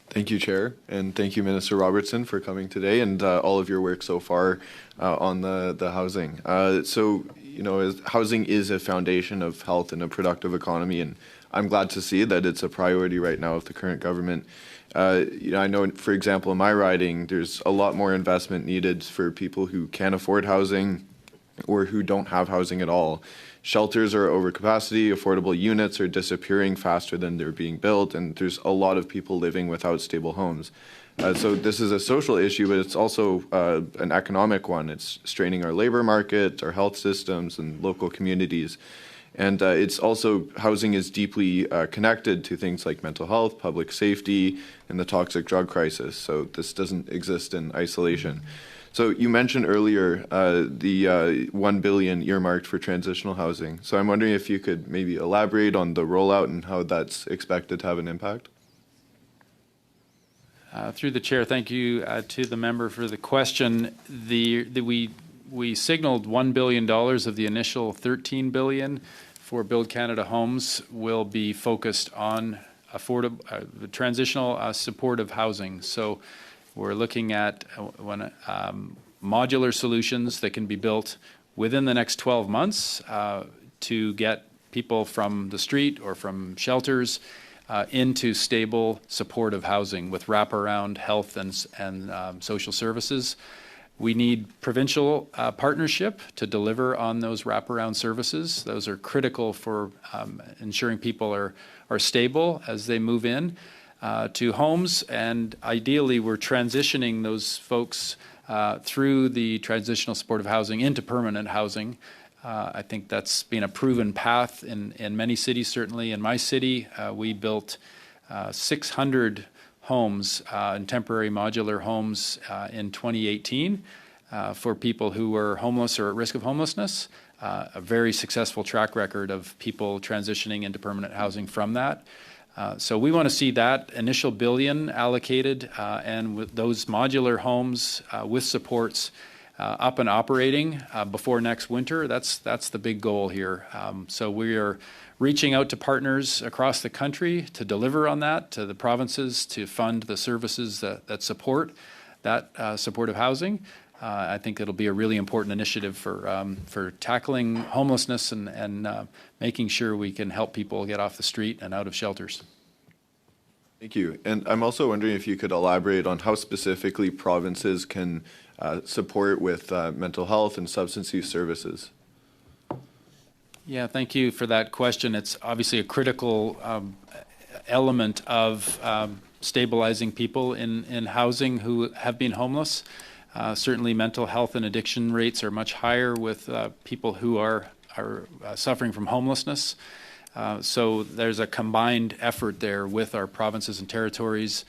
Thank you, Chair, and thank you, Minister Robertson, for coming today and all of your work so far on the housing. So, you know, housing is a foundation of health and a productive economy, and I'm glad to see that it's a priority right now of the current government. You know, I know, for example, in my riding, there's a lot more investment needed for people who can't afford housing or who don't have housing at all. Shelters are over capacity, affordable units are disappearing faster than they're being built, and there's a lot of people living without stable homes. So this is a social issue, but it's also an economic one. It's straining our labor market, our health systems, and local communities. And it's also, housing is deeply connected to things like mental health, public safety, and the toxic drug crisis. So this doesn't exist in isolation. So you mentioned earlier the $1 billion earmarked for transitional housing. So I'm wondering if you could maybe elaborate on the rollout and how that's expected to have an impact. Through the chair, thank you to the member for the question. We signaled $1 billion of the initial $13 billion for Build Canada Homes will be focused on affordable, transitional supportive housing. So we're looking at modular solutions that can be built within the next 12 months to get people from the street or from shelters into stable, supportive housing with wraparound health and social services. We need provincial partnership to deliver on those wraparound services. Those are critical for ensuring people are stable as they move in to homes, and ideally we're transitioning those folks through the transitional supportive housing into permanent housing. I think that's been a proven path in many cities. Certainly in my city, we built 600 homes and temporary modular homes in 2018 for people who were homeless or at risk of homelessness. A very successful track record of people transitioning into permanent housing from that. So we want to see that initial $1 billion allocated and with those modular homes with supports up and operating before next winter. That's the big goal here. So we are reaching out to partners across the country to deliver on that, to the provinces to fund the services that support that supportive housing. I think it'll be a really important initiative for tackling homelessness and making sure we can help people get off the street and out of shelters. Thank you. And I'm also wondering if you could elaborate on how specifically provinces can support with mental health and substance use services. Yeah, thank you for that question. It's obviously a critical element of stabilizing people in housing who have been homeless. Certainly mental health and addiction rates are much higher with people who are suffering from homelessness. So there's a combined effort there with our provinces and territories,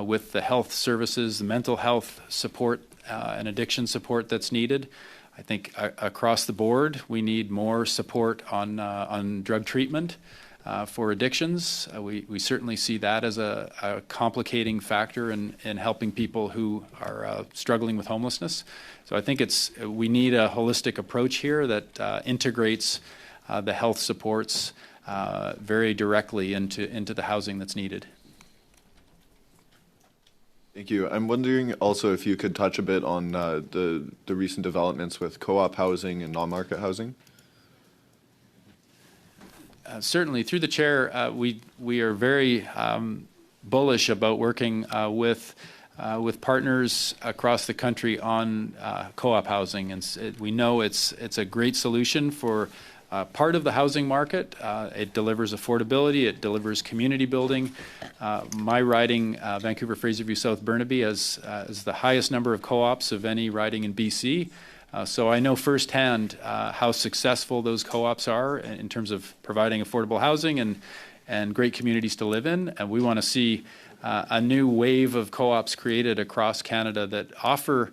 with the health services, the mental health support and addiction support that's needed. I think across the board, we need more support on drug treatment for addictions. We certainly see that as a complicating factor in helping people who are struggling with homelessness. So I think we need a holistic approach here that integrates the health supports very directly into the housing that's needed. Thank you. I'm wondering also if you could touch a bit on the recent developments with co-op housing and non-market housing. Certainly, through the chair, we are very bullish about working with partners across the country on co-op housing, and we know it's a great solution for part of the housing market. It delivers affordability, it delivers community building. My riding, Vancouver Fraserview South Burnaby, is the highest number of co-ops of any riding in BC. So I know firsthand how successful those co-ops are in terms of providing affordable housing and great communities to live in. And we want to see a new wave of co-ops created across Canada that offer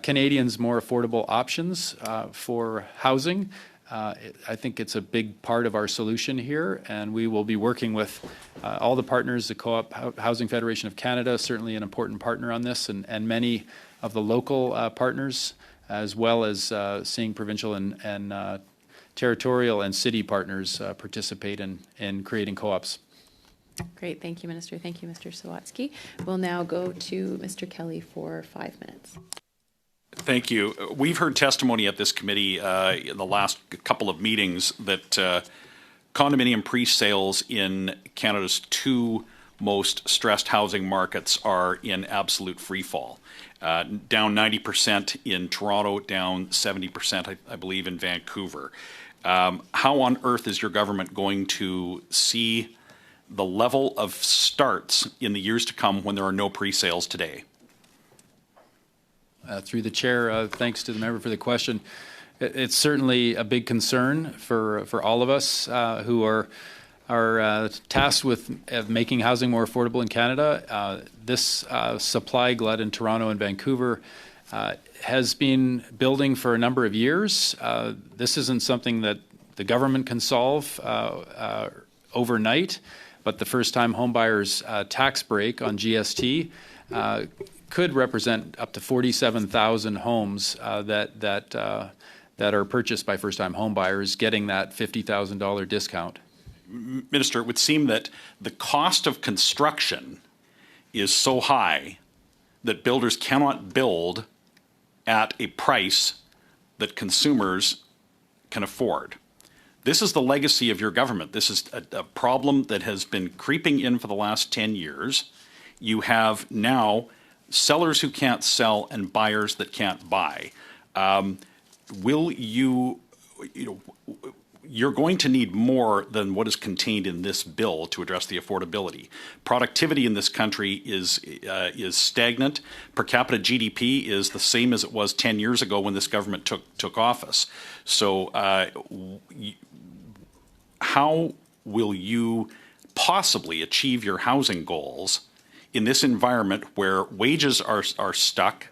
Canadians more affordable options for housing. I think it's a big part of our solution here, and we will be working with all the partners, the Co-op Housing Federation of Canada, certainly an important partner on this, and many of the local partners, as well as seeing provincial and territorial and city partners participate in creating co-ops. Great. Thank you, Minister. Thank you, Mr. Sawatsky. We'll now go to Mr. Kelly for 5 minutes. Thank you. We've heard testimony at this committee in the last couple of meetings that condominium pre-sales in Canada's two most stressed housing markets are in absolute free fall. Down 90% in Toronto, down 70%, I believe, in Vancouver. How on earth is your government going to see the level of starts in the years to come when there are no pre-sales today? Through the chair, thanks to the member for the question. It's certainly a big concern for all of us who are tasked with making housing more affordable in Canada. This supply glut in Toronto and Vancouver has been building for a number of years. This isn't something that the government can solve overnight, but the first-time homebuyers tax break on GST could represent up to 47,000 homes that are purchased by first-time homebuyers getting that $50,000 discount. Minister, it would seem that the cost of construction is so high that builders cannot build at a price that consumers can afford. This is the legacy of your government. This is a problem that has been creeping in for the last 10 years. You have now sellers who can't sell and buyers that can't buy. Will you're going to need more than what is contained in this bill to address the affordability. Productivity in this country is stagnant. Per capita GDP is the same as it was 10 years ago when this government took office. So how will you possibly achieve your housing goals in this environment where wages are stuck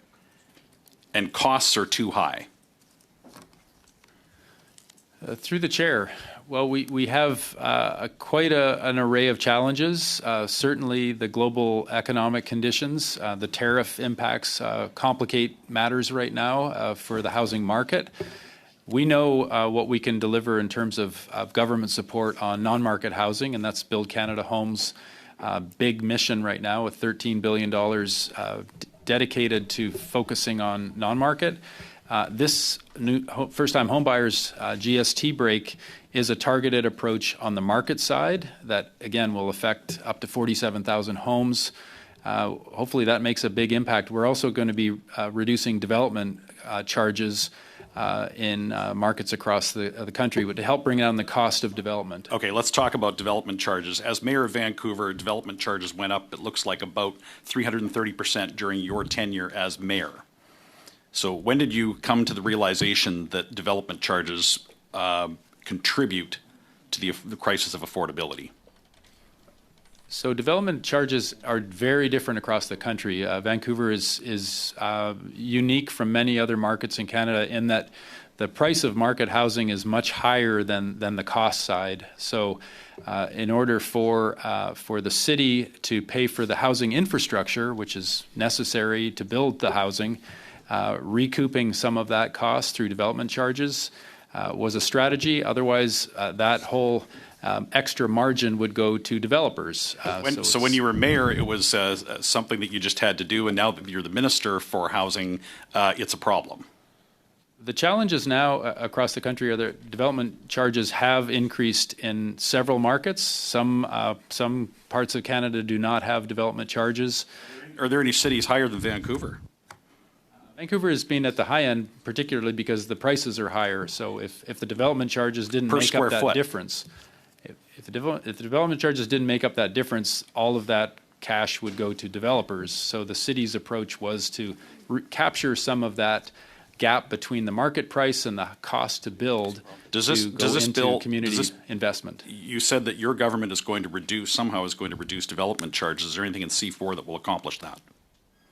and costs are too high? Through the chair, well, we have quite an array of challenges. Certainly the global economic conditions, the tariff impacts complicate matters right now for the housing market. We know what we can deliver in terms of government support on non-market housing, and that's Build Canada Homes' big mission right now with $13 billion dedicated to focusing on non-market. This new first-time homebuyers GST break is a targeted approach on the market side that, again, will affect up to 47,000 homes. Hopefully that makes a big impact. We're also going to be reducing development charges in markets across the country to help bring down the cost of development. Okay, let's talk about development charges. As Mayor of Vancouver, development charges went up, it looks like about 330% during your tenure as mayor. So when did you come to the realization that development charges contribute to the crisis of affordability? So development charges are very different across the country. Vancouver is unique from many other markets in Canada in that the price of market housing is much higher than the cost side. So in order for the city to pay for the housing infrastructure, which is necessary to build the housing, recouping some of that cost through development charges was a strategy. Otherwise, that whole extra margin would go to developers. So when you were mayor, it was something that you just had to do, and now that you're the minister for housing, it's a problem. The challenges now across the country are that development charges have increased in several markets. Some parts of Canada do not have development charges. Are there any cities higher than Vancouver? Vancouver has been at the high end, particularly because the prices are higher. So if the development charges didn't make up that difference, if the development charges didn't make up that difference, all of that cash would go to developers. So the city's approach was to capture some of that gap between the market price and the cost to build community investment. You said that your government is going to reduce development charges. Is there anything in C4 that will accomplish that?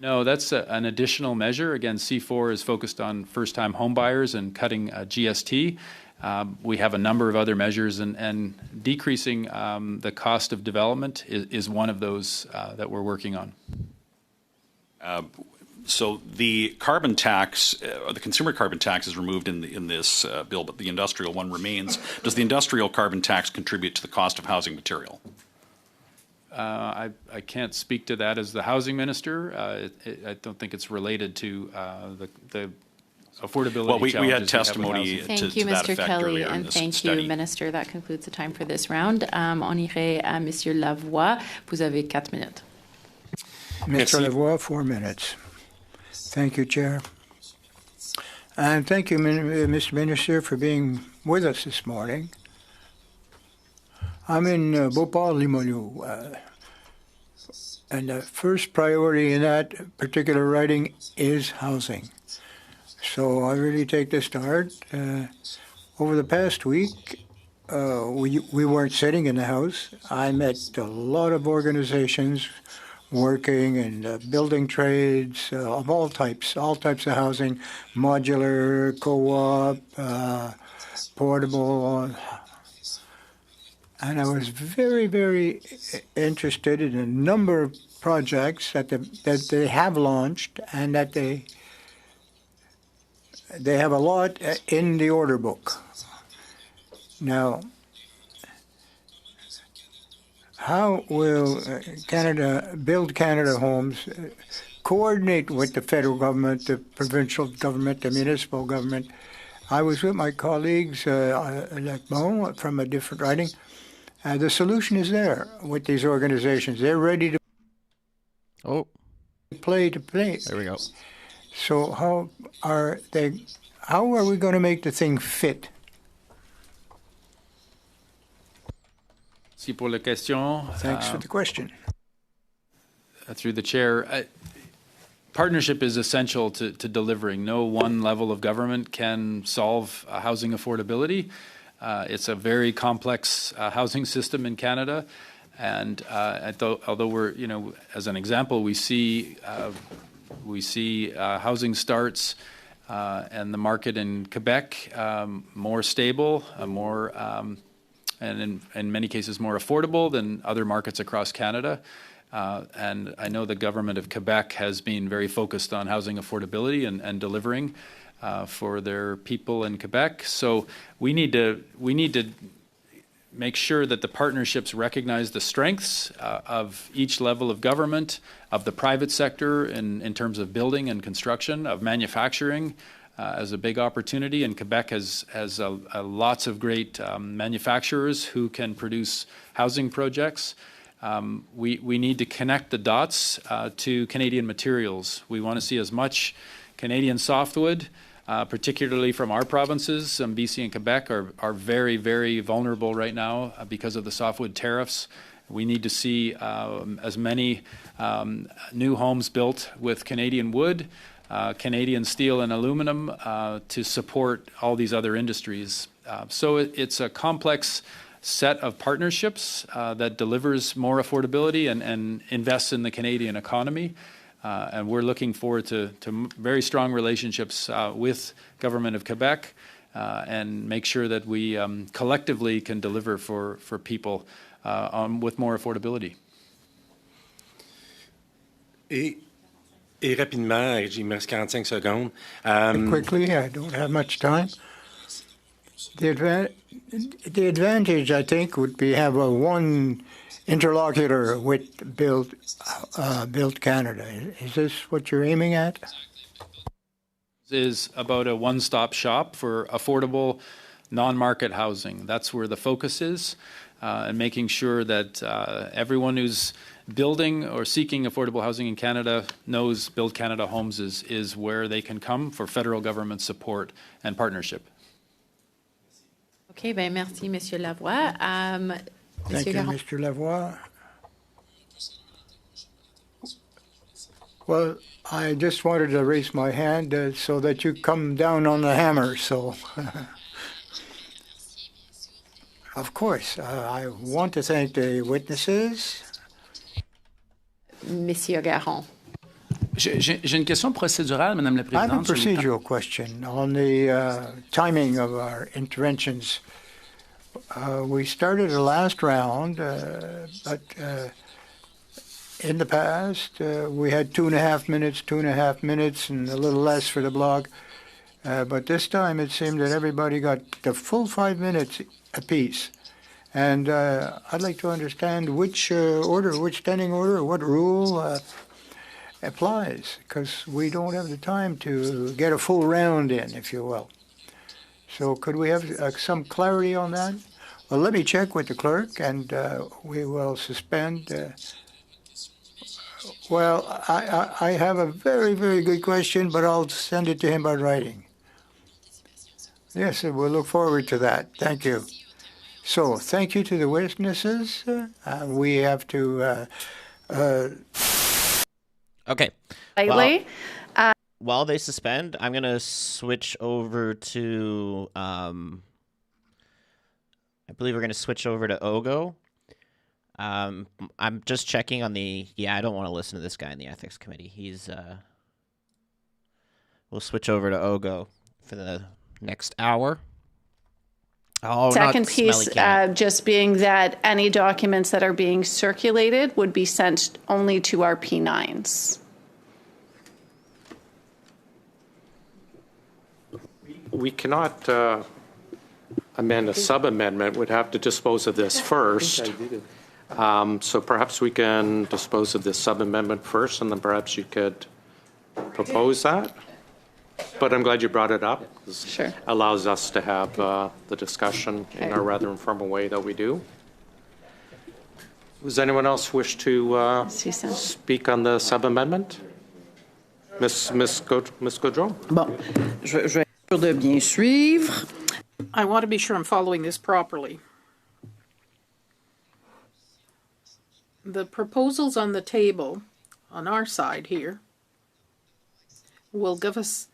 No, that's an additional measure. Again, C4 is focused on first-time homebuyers and cutting GST. We have a number of other measures, and decreasing the cost of development is one of those that we're working on. So the carbon tax, the consumer carbon tax is removed in this bill, but the industrial one remains. Does the industrial carbon tax contribute to the cost of housing material? I can't speak to that as the housing minister. I don't think it's related to the affordability well, we had challenges testimony Thank you, Mr. Kelly, and thank you, study. Minister. That concludes the time for this round. On irait à Monsieur Lavoie. Vous avez 4 minutes. Mr. Lavoie, 4 minutes. Thank you, Chair. And thank you, Mr. Minister, for being with us this morning. I'm in Beauport-Limoilou, and the first priority in that particular riding is housing. So I really take this to heart. Over the past week, we weren't sitting in the House. I met a lot of organizations working in building trades of all types of housing, modular, co-op, portable, and I was very, very interested in a number of projects that they have launched and that they have a lot in the order book. Now, how will Build Canada Homes coordinate with the federal government, the provincial government, the municipal government? I was with my colleagues, like Mo, from a different riding. The solution is there with these organizations. They're ready to play. There we go. So how are we going to make the thing fit? Merci pour la question. Thanks for the question. Through the chair, partnership is essential to delivering. No one level of government can solve housing affordability. It's a very complex housing system in Canada, and although we're, as an example, we see housing starts and the market in Quebec more stable, and in many cases more affordable than other markets across Canada. And I know the government of Quebec has been very focused on housing affordability and delivering for their people in Quebec. So we need to make sure that the partnerships recognize the strengths of each level of government, of the private sector in terms of building and construction, of manufacturing as a big opportunity. And Quebec has lots of great manufacturers who can produce housing projects. We need to connect the dots to Canadian materials. We want to see as much Canadian softwood, particularly from our provinces. BC and Quebec are very, very vulnerable right now because of the softwood tariffs. We need to see as many new homes built with Canadian wood, Canadian steel and aluminum to support all these other industries. So it's a complex set of partnerships that delivers more affordability and invests in the Canadian economy. And we're looking forward to very strong relationships with Government of Quebec and make sure that we collectively can deliver for people with more affordability. Et rapidement, il me reste 45 secondes. Quickly, I don't have much time. The advantage, I think, would be have one interlocutor with Build Canada. Is this what you're aiming at? Is about a one-stop shop for affordable, non-market housing. That's where the focus is, and making sure that everyone who's building or seeking affordable housing in Canada knows Build Canada Homes is where they can come for federal government support and partnership. OK, ben merci, Monsieur Lavoie. Thank you, Mr. Lavoie. Well, I just wanted to raise my hand so that you come down on the hammer. So, of course, I want to thank the witnesses. Monsieur Garon. J'ai une question procédurale, Madame la Présidente. I have a procedural question on the timing of our interventions. We started the last round, but in the past, we had 2.5 minutes, and a little less for the blog. But this time, it seemed that everybody got the full 5 minutes apiece. And I'd like to understand which standing order, what rule applies, because we don't have the time to get a full round in, if you will. So could we have some clarity on that? Well, let me check with the clerk, and we will suspend. Well, I have a very, very good question, but I'll send it to him by writing. Yes, we'll look forward to that. Thank you. So thank you to the witnesses. We have to... Okay. Lately, while they suspend, I'm going to switch over to, I believe we're going to switch over to OGGO. I'm just checking on I don't want to listen to this guy in the ethics committee. We'll switch over to OGGO for the next hour. Oh, Second not piece, smelly cat. just being that any documents that are being circulated would be sent only to our P9s. We cannot amend a sub-amendment. We'd have to dispose of this first. So perhaps we can dispose of this sub-amendment first, and then perhaps you could propose that. But I'm glad you brought it up. Sure. It allows us to have the discussion in a rather informal way that we do. Does anyone else wish to speak on the sub-amendment? Miss Gaudreau? Bon, je vais être sûr de bien suivre. I want to be sure I'm following this properly. The proposals on the table, on our side here, will give us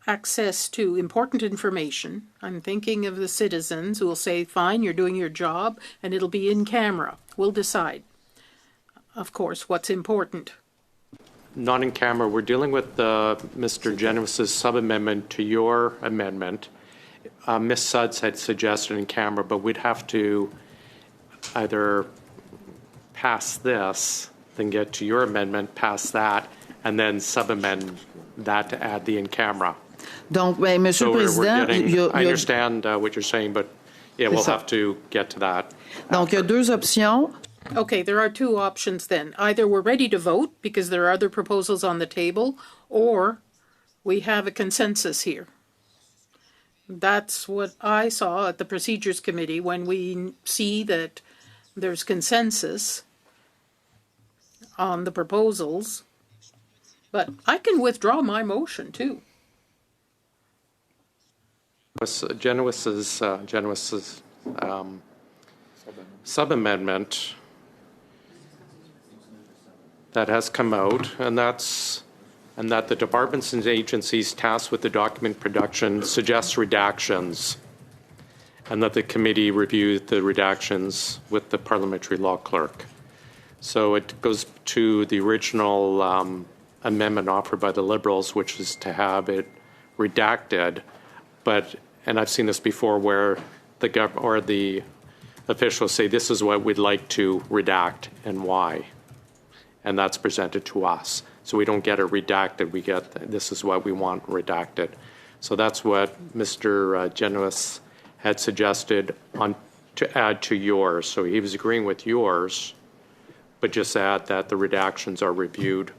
access to important information. I'm thinking of the citizens who will say, fine, you're doing your job, and it'll be in camera. We'll decide, of course, what's important. Not in camera. We're dealing with Mr. Genuis's sub-amendment to your amendment. Ms. Suds had suggested in camera, but we'd have to either pass this, then get to your amendment, pass that, and then sub-amend that to add the in-camera. Donc, Monsieur le Président, I understand what you're saying, but yeah, we'll have to get to that. Donc, il y a deux options. Okay, there are two options then. Either we're ready to vote because there are other proposals on the table, or we have a consensus here. That's what I saw at the Procedures Committee when we see that there's consensus on the proposals. But I can withdraw my motion too. Genuis's sub-amendment that has come out, and that the departments and agencies tasked with the document production suggest redactions, and that the committee reviewed the redactions with the parliamentary law clerk. So it goes to the original amendment offered by the Liberals, which is to have it redacted, and I've seen this before where the officials say this is what we'd like to redact and why, and that's presented to us. So we don't get it redacted, we get this is what we want redacted. So that's what Mr. Genuis had suggested to add to yours. So he was agreeing with yours, but just add that the redactions are reviewed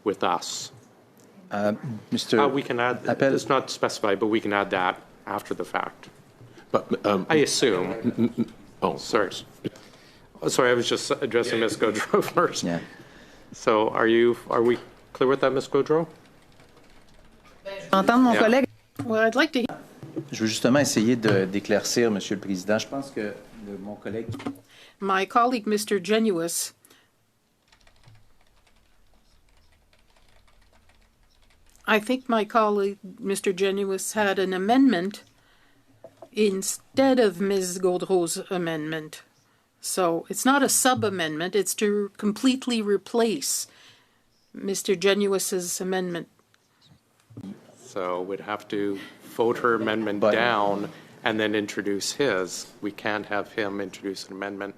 with us. Mr. We can add, it's not specified, but we can add that after the fact. But I assume. Oh, sorry. Sorry, I was just addressing Ms. Gaudreau first. Yeah. So are we clear with that, Ms. Gaudreau? Entendre mon collègue. Well, I'd like to. Je veux justement essayer d'éclaircir, Monsieur le Président. Je pense que mon collègue. My colleague, Mr. Genuis, I think my colleague, Mr. Genuis, had an amendment instead of Ms. Gaudreau's amendment. So it's not a sub-amendment, it's to completely replace Mr. Genuis's amendment. So we'd have to vote her amendment down and then introduce his. We can't have him introduce an amendment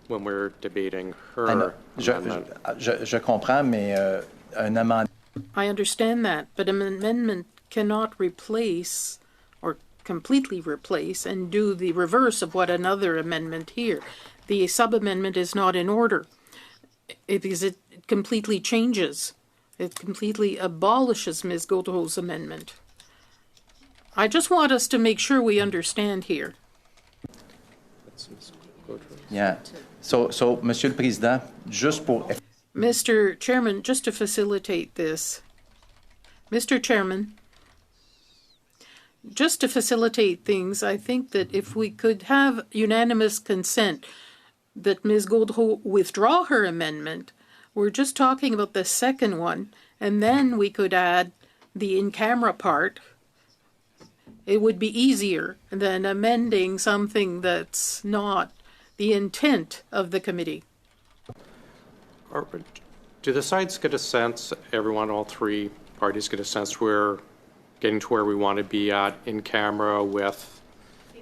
when we're debating her amendment. Je comprends, mais un amendement. I understand that, but an amendment cannot replace or completely replace and do the reverse of what another amendment here. The sub-amendment is not in order because it completely changes. It completely abolishes Ms. Gaudreau's amendment. I just want us to make sure we understand here. Yeah. So, Monsieur le Président, juste pour. Mr. Chairman, just to facilitate this. Mr. Chairman, just to facilitate things, I think that if we could have unanimous consent that Ms. Gaudreau withdraw her amendment, we're just talking about the second one, and then we could add the in-camera part, it would be easier than amending something that's not the intent of the committee. Do the sides get a sense, everyone, all three parties get a sense we're getting to where we want to be at in camera with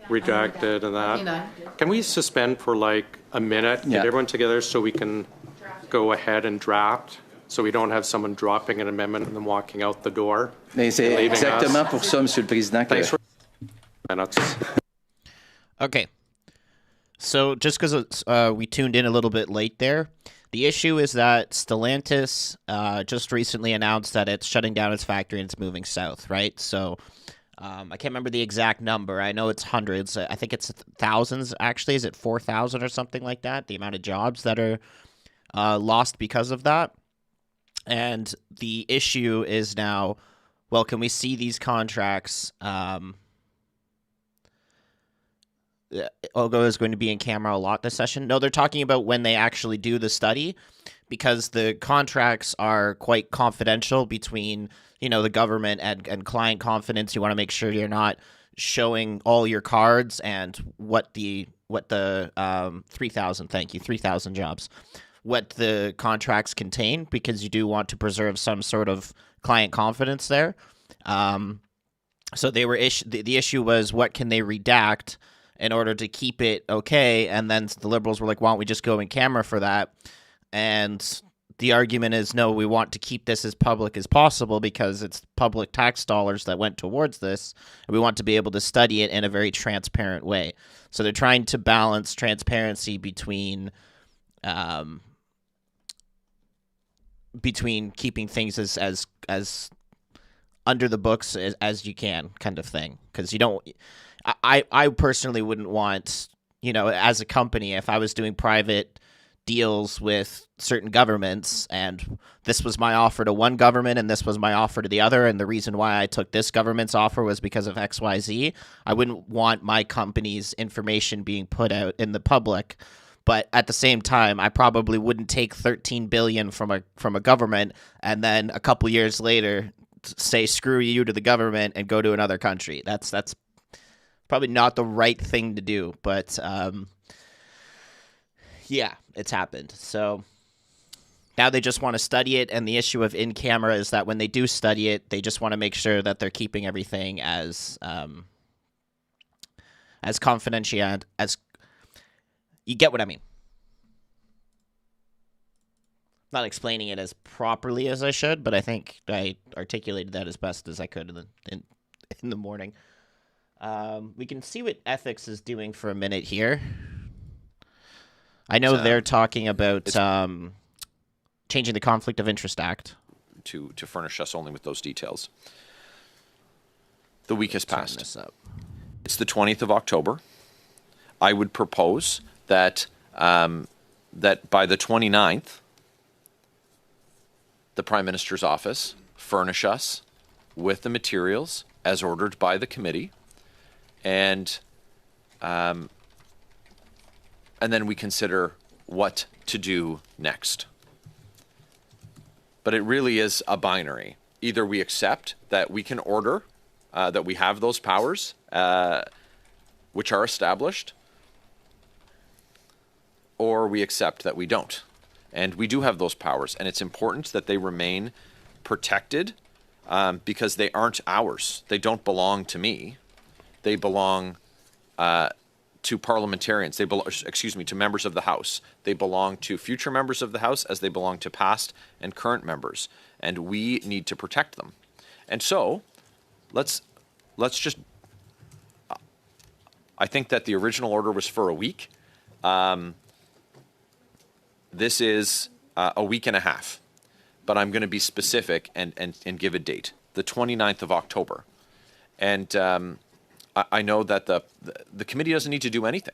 redacted and that? Can we suspend for like a minute, get everyone together so we can go ahead and draft, so we don't have someone dropping an amendment and then walking out the door? Mais c'est exactement pour ça, Monsieur le Président. Thanks for minutes. Okay. So just because we tuned in a little bit late there, the issue is that Stellantis just recently announced that it's shutting down its factory and it's moving south, right? So I can't remember the exact number. I know it's hundreds. I think it's thousands, actually. Is it 4,000 or something like that? The amount of jobs that are lost because of that. And the issue is now, well, can we see these contracts? OGGO is going to be in camera a lot this session. No, they're talking about when they actually do the study, because the contracts are quite confidential between, the government and client confidence. You want to make sure you're not showing all your cards and what the 3,000 jobs, what the contracts contain, because you do want to preserve some sort of client confidence there. So they were the issue was, what can they redact in order to keep it okay? And then the Liberals were like, why don't we just go in camera for that? And the argument is, no, we want to keep this as public as possible because it's public tax dollars that went towards this, and we want to be able to study it in a very transparent way. So they're trying to balance transparency between keeping things as under the books as you can, kind of thing. Because you don't... I personally wouldn't want, as a company, if I was doing private deals with certain governments and this was my offer to one government and this was my offer to the other, and the reason why I took this government's offer was because of XYZ, I wouldn't want my company's information being put out in the public. But at the same time, I probably wouldn't take $13 billion from a government and then a couple years later say screw you to the government and go to another country. That's probably not the right thing to do, but yeah, it's happened. So now they just want to study it, and the issue of in camera is that when they do study it, they just want to make sure that they're keeping everything as confidential as you get what I mean. Not explaining it as properly as I should, but I think I articulated that as best as I could in the morning. We can see what ethics is doing for a minute here. I know they're talking about changing the Conflict of Interest Act. To furnish us only with those details. The week has passed. It's the 20th of October. I would propose that that by the 29th, the Prime Minister's office furnish us with the materials as ordered by the committee, and then we consider what to do next. But it really is a binary. Either we accept that we can order, that we have those powers, which are established, or we accept that we don't. And we do have those powers, and it's important that they remain protected because they aren't ours. They don't belong to me. They belong to parliamentarians. They belong, to members of the House. They belong to future members of the House as they belong to past and current members, and we need to protect them. And so, let's just. I think that the original order was for a week. This is a week and a half, but I'm going to be specific and give a date, the 29th of October. And I know that the committee doesn't need to do anything.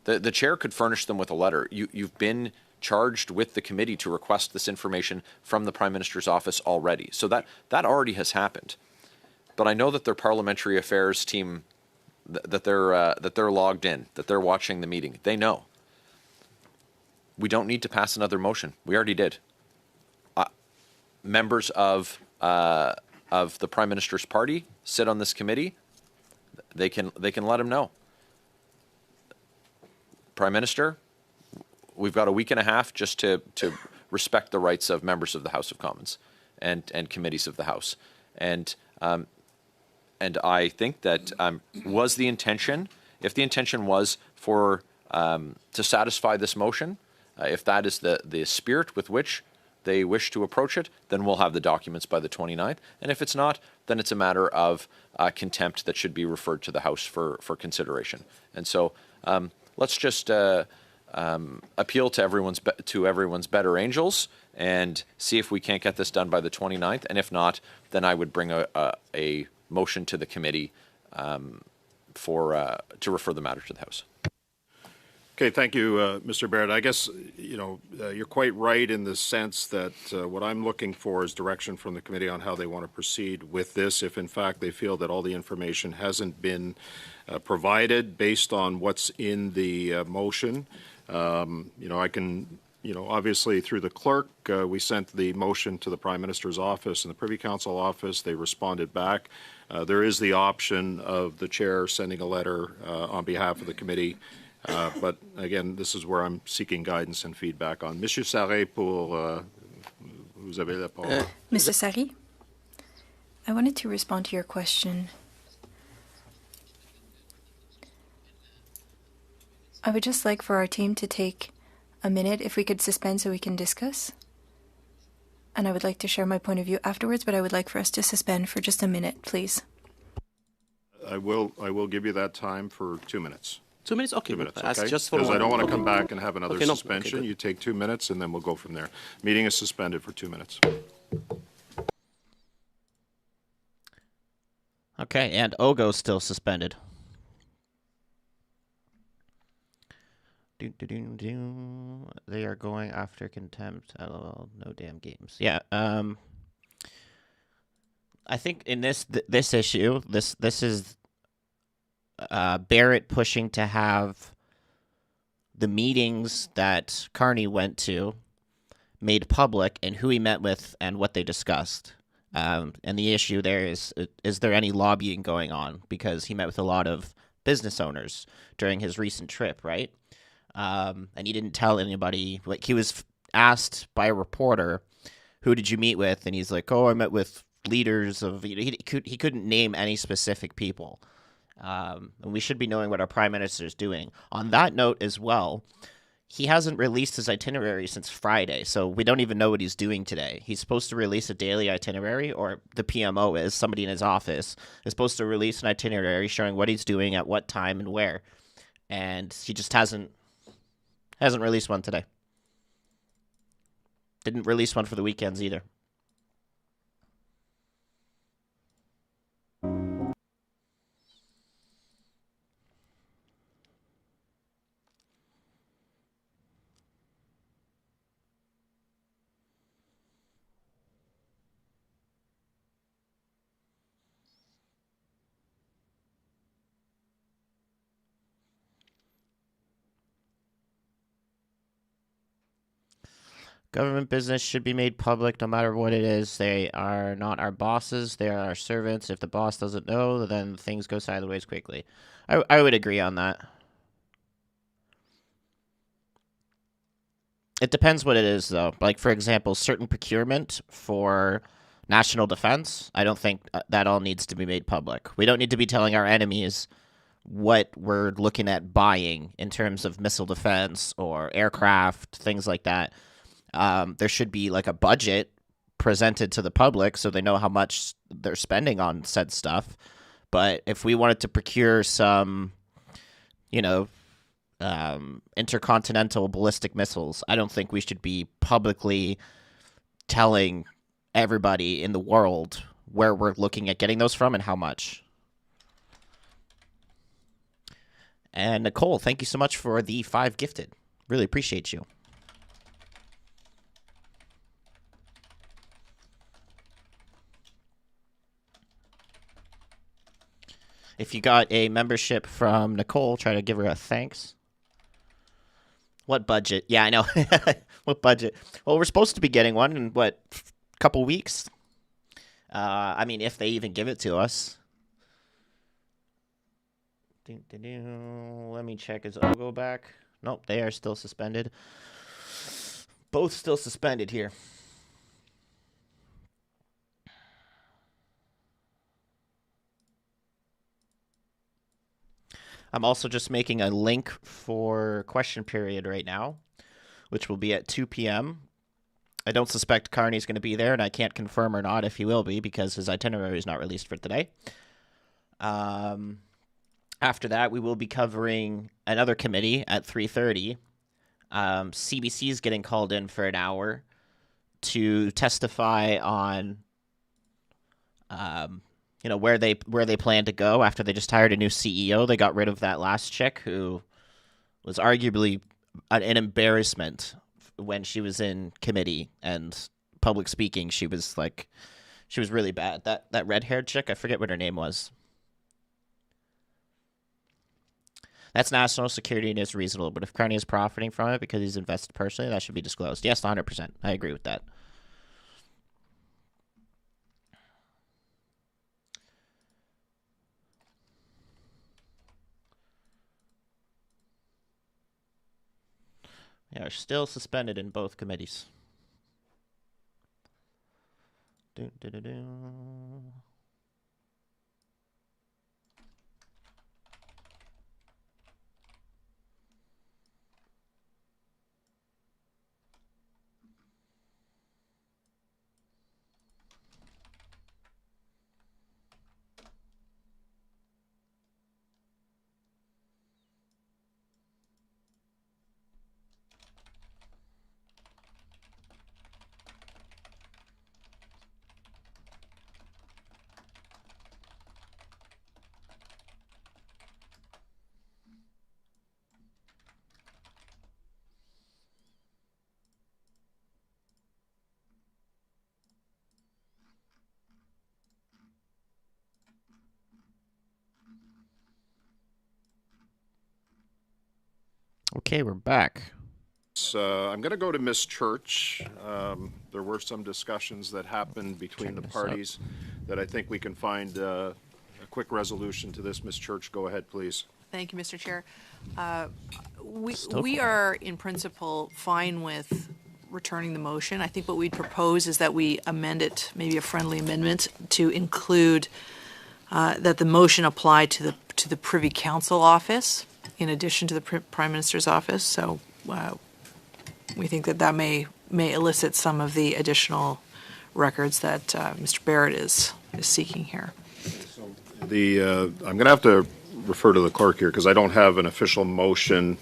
The chair could furnish them with a letter. You've been charged with the committee to request this information from the Prime Minister's office already. So that already has happened. But I know that their parliamentary affairs team, that they're logged in, that they're watching the meeting. They know. We don't need to pass another motion. We already did. Members of of the Prime Minister's party sit on this committee, they can let him know. Prime Minister, we've got a week and a half just to respect the rights of members of the House of Commons and committees of the House. And I think that was the intention. If the intention was for to satisfy this motion, if that is the spirit with which they wish to approach it, then we'll have the documents by the 29th. And if it's not, then it's a matter of contempt that should be referred to the House for consideration. And so let's just appeal to everyone's better angels and see if we can't get this done by the 29th. And if not, then I would bring a motion to the committee to refer the matter to the House. Okay, thank you, Mr. Barrett. I guess, you're quite right in the sense that what I'm looking for is direction from the committee on how they want to proceed with this, if in fact they feel that all the information hasn't been provided based on what's in the motion. I can, obviously through the clerk, we sent the motion to the Prime Minister's office and the Privy Council office. They responded back. There is the option of the chair sending a letter on behalf of the committee. But again, this is where I'm seeking guidance and feedback on. Monsieur Sarré, vous avez la parole. Mr. Sarré, I wanted to respond to your question. I would just like for our team to take a minute, if we could suspend so we can discuss. And I would like to share my point of view afterwards, but I would like for us to suspend for just a minute, please. I will give you that time for 2 minutes. 2 minutes? Okay. 2 minutes, That's okay? just for Because I don't want to okay. come back and have another Okay, no, suspension. okay, You take 2 minutes and then we'll go from there. Meeting is suspended for 2 minutes. Okay, and OGGO still suspended. They are going after contempt. LOL, no damn games. Yeah. I think in this issue, this is Barrett pushing to have the meetings that Carney went to made public and who he met with and what they discussed. And the issue there is there any lobbying going on? Because he met with a lot of business owners during his recent trip, right? And he didn't tell anybody. Like, he was asked by a reporter, "Who did you meet with?" And he's like, "Oh, I met with leaders of." He couldn't name any specific people. And we should be knowing what our prime minister is doing. On that note as well, he hasn't released his itinerary since Friday, so we don't even know what he's doing today. He's supposed to release a daily itinerary, or the PMO is, somebody in his office, is supposed to release an itinerary showing what he's doing at what time and where. And he just hasn't released one today. Didn't release one for the weekends either. Government business should be made public no matter what it is. They are not our bosses. They are our servants. If the boss doesn't know, then things go sideways quickly. I would agree on that. It depends what it is, though. Like, for example, certain procurement for national defense, I don't think that all needs to be made public. We don't need to be telling our enemies what we're looking at buying in terms of missile defense or aircraft, things like that. There should be like a budget presented to the public so they know how much they're spending on said stuff. But if we wanted to procure some, intercontinental ballistic missiles, I don't think we should be publicly telling everybody in the world where we're looking at getting those from and how much. And Nicole, thank you so much for the 5 gifted. Really appreciate you. If you got a membership from Nicole, try to give her a thanks. What budget? Yeah, I know. What budget? Well, we're supposed to be getting one in, a couple weeks? I mean, if they even give it to us. Let me check. Is OGGO back? Nope, they are still suspended. Both still suspended here. I'm also just making a link for question period right now, which will be at 2 p.m. I don't suspect Carney's going to be there, and I can't confirm or not if he will be because his itinerary is not released for today. After that, we will be covering another committee at 3:30. CBC is getting called in for an hour to testify on, where they plan to go after they just hired a new CEO. They got rid of that last chick who was arguably an embarrassment when she was in committee and public speaking. She was really bad. That red-haired chick, I forget what her name was. That's national security and is reasonable, but if Carney is profiting from it because he's invested personally, that should be disclosed. Yes, 100%. I agree with that. They are still suspended in both committees. Okay, we're back. I'm going to go to Ms. Church. There were some discussions that happened between the parties that I think we can find a quick resolution to this. Ms. Church, go ahead, please. Thank you, Mr. Chair. We are, in principle, fine with returning the motion. I think what we'd propose is that we amend it, maybe a friendly amendment, to include that the motion apply to the Privy Council office in addition to the Prime Minister's office. So we think that may elicit some of the additional records that Mr. Barrett is seeking here. I'm going to have to refer to the clerk here because I don't have an official motion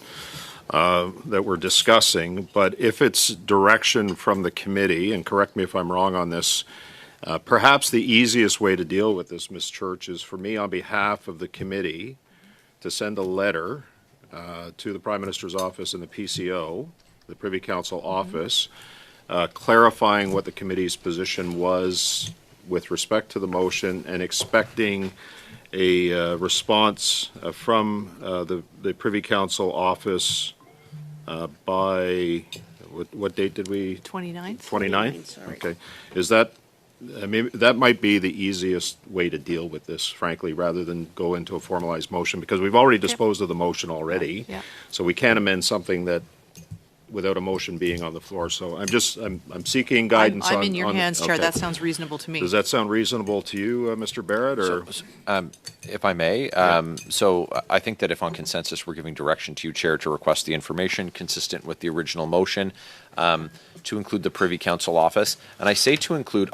that we're discussing, but if it's direction from the committee, and correct me if I'm wrong on this, perhaps the easiest way to deal with this, Ms. Church, is for me on behalf of the committee to send a letter to the Prime Minister's office and the PCO, the Privy Council office, clarifying what the committee's position was with respect to the motion and expecting a response from the Privy Council office by, what date did we? 29th. 29th? Okay. Is that, I mean, that might be the easiest way to deal with this, frankly, rather than go into a formalized motion, because we've already disposed of the motion already. Yeah. So we can't amend something that without a motion being on the floor. So I'm seeking guidance on. I'm in your hands, Chair. Okay. That sounds reasonable to me. Does that sound reasonable to you, Mr. Barrett? Or if I may, so I think that if on consensus we're giving direction to you, Chair, to request the information consistent with the original motion, to include the Privy Council office. And I say to include,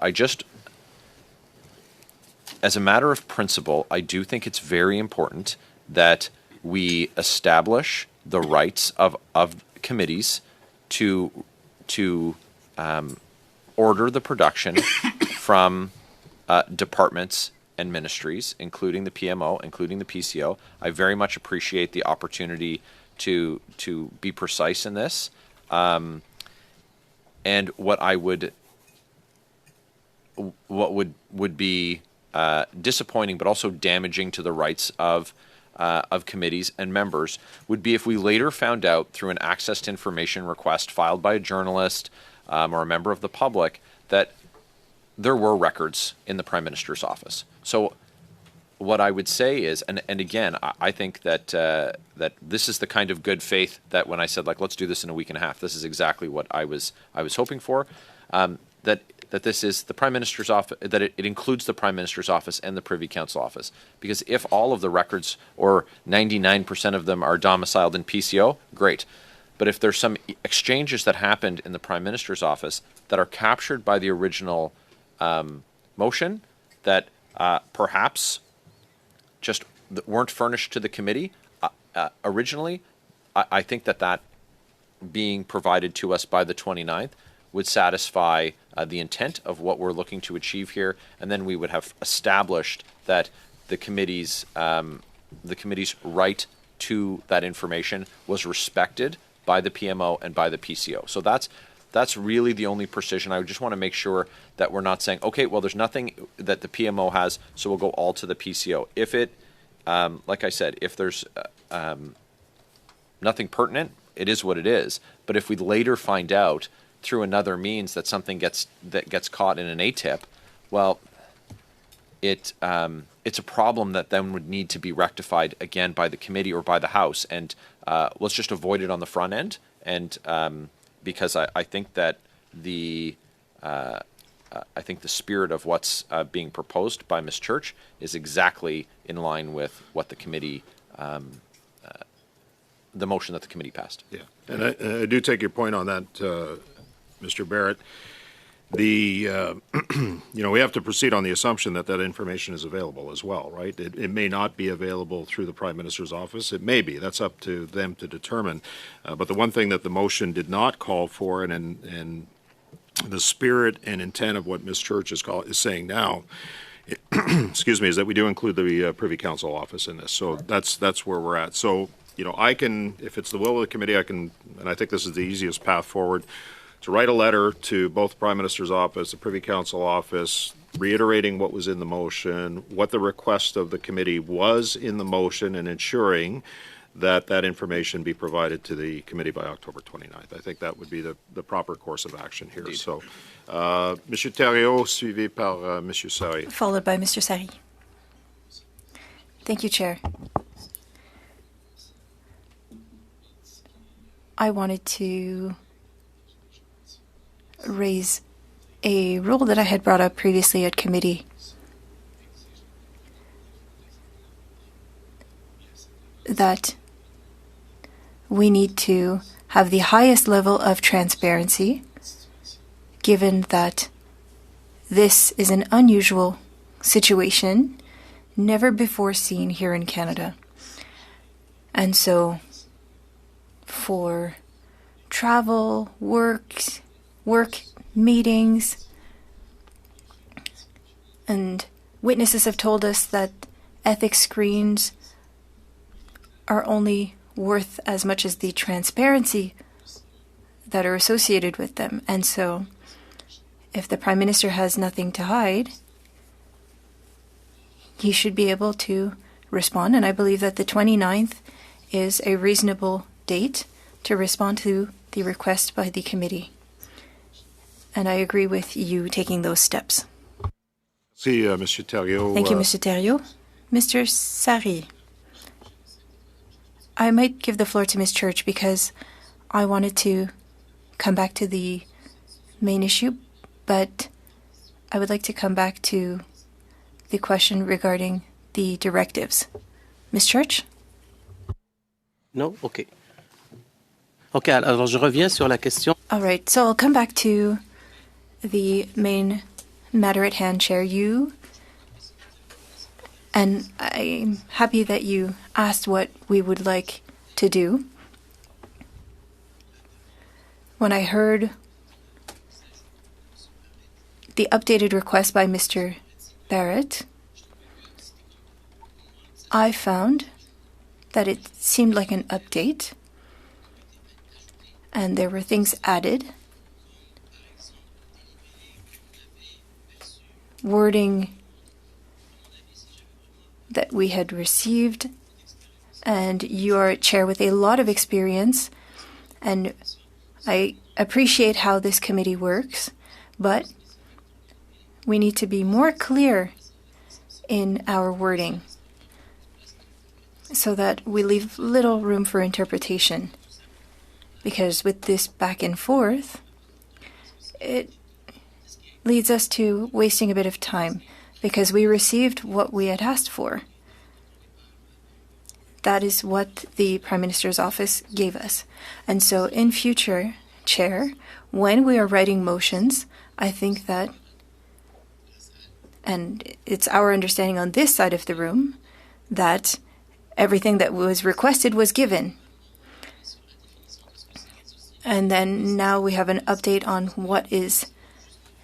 as a matter of principle, I do think it's very important that we establish the rights of committees to order the production from departments and ministries, including the PMO, including the PCO. I very much appreciate the opportunity to be precise in this. And what would be disappointing, but also damaging to the rights of committees and members would be if we later found out through an access to information request filed by a journalist or a member of the public that there were records in the Prime Minister's office. So what I would say is, and again, I think that that this is the kind of good faith that when I said, like, let's do this in a week and a half, this is exactly what I was hoping for. That this is the Prime Minister's office, that it includes the Prime Minister's office and the Privy Council office. Because if all of the records, or 99% of them, are domiciled in PCO, great. But if there's some exchanges that happened in the Prime Minister's office that are captured by the original motion that perhaps just weren't furnished to the committee originally, I think that being provided to us by the 29th would satisfy the intent of what we're looking to achieve here, and then we would have established that the committee's right to that information was respected by the PMO and by the PCO. So that's really the only precision. I just want to make sure that we're not saying, okay, well, there's nothing that the PMO has, so we'll go all to the PCO. If it, like I said, if there's nothing pertinent, it is what it is. But if we later find out through another means that something gets caught in an ATIP, well, it's a problem that then would need to be rectified again by the committee or by the House, and let's just avoid it on the front end. And because I think that the spirit of what's being proposed by Ms. Church is exactly in line with what the committee, the motion that the committee passed. Yeah, and I do take your point on that, Mr. Barrett. We have to proceed on the assumption that information is available as well, right? It may not be available through the Prime Minister's office. It may be. That's up to them to determine. But the one thing that the motion did not call for, and the spirit and intent of what Ms. Church is saying now, excuse me, is that we do include the Privy Council office in this. So that's where we're at. So, I can, if it's the will of the committee, and I think this is the easiest path forward, to write a letter to both the Prime Minister's office, the Privy Council office, reiterating what was in the motion, what the request of the committee was in the motion, and ensuring that information be provided to the committee by October 29th. I think that would be the proper course of action here. Indeed. So, Monsieur Thériault, suivi par Monsieur Sari. Followed by Mr. Sari. Thank you, Chair. I wanted to raise a rule that I had brought up previously at committee. That we need to have the highest level of transparency, given that this is an unusual situation, never before seen here in Canada. And so, for travel, work meetings, and witnesses have told us that ethics screens are only worth as much as the transparency that are associated with them. And so, if the Prime Minister has nothing to hide, he should be able to respond. And I believe that the 29th is a reasonable date to respond to the request by the committee. And I agree with you taking those steps. See, Monsieur Thériault. Thank you, Mr. Thériault. Mr. Sari, I might give the floor to Ms. Church because I wanted to come back to the main issue, but I would like to come back to the question regarding the directives. Ms. Church? No? Okay. Okay, alors je reviens sur la question. All right, so I'll come back to the main matter at hand, Chair. And I'm happy that you asked what we would like to do. When I heard the updated request by Mr. Barrett, I found that it seemed like an update, and there were things added, wording that we had received, and you are a chair with a lot of experience, and I appreciate how this committee works, but we need to be more clear in our wording so that we leave little room for interpretation. Because with this back and forth, it leads us to wasting a bit of time because we received what we had asked for. That is what the Prime Minister's office gave us. And so in future, Chair, when we are writing motions, I think that, and it's our understanding on this side of the room, that everything that was requested was given. And then now we have an update on what is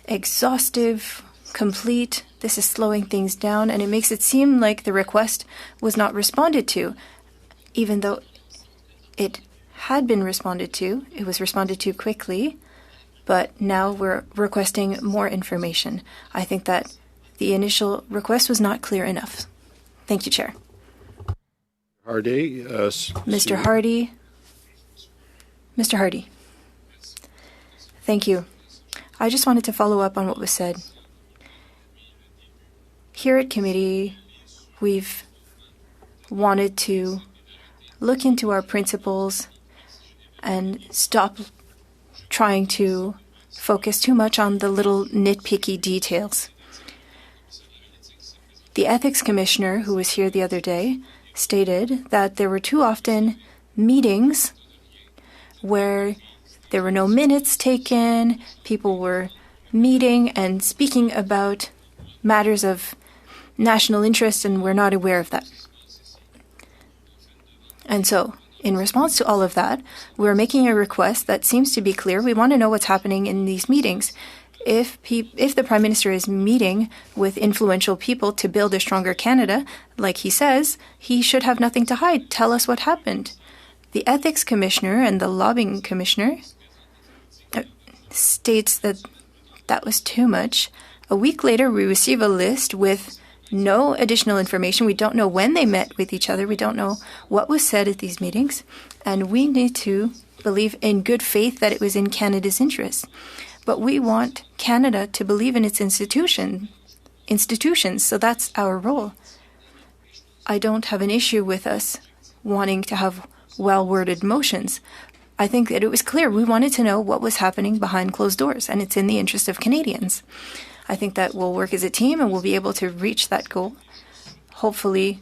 exhaustive, complete. This is slowing things down, and it makes it seem like the request was not responded to, even though it had been responded to. It was responded to quickly, but now we're requesting more information. I think that the initial request was not clear enough. Thank you, Chair. Hardy. Mr. Hardy. Mr. Hardy. Thank you. I just wanted to follow up on what was said. Here at committee, we've wanted to look into our principles and stop trying to focus too much on the little nitpicky details. The Ethics Commissioner, who was here the other day, stated that there were too often meetings where there were no minutes taken, people were meeting and speaking about matters of national interest, and we're not aware of that. And so, in response to all of that, we're making a request that seems to be clear. We want to know what's happening in these meetings. If the Prime Minister is meeting with influential people to build a stronger Canada, like he says, he should have nothing to hide. Tell us what happened. The Ethics Commissioner and the Lobbying Commissioner states that that was too much. A week later, we receive a list with no additional information. We don't know when they met with each other. We don't know what was said at these meetings. And we need to believe in good faith that it was in Canada's interest. But we want Canada to believe in its institutions. So that's our role. I don't have an issue with us wanting to have well-worded motions. I think that it was clear we wanted to know what was happening behind closed doors, and it's in the interest of Canadians. I think that we'll work as a team and we'll be able to reach that goal. Hopefully,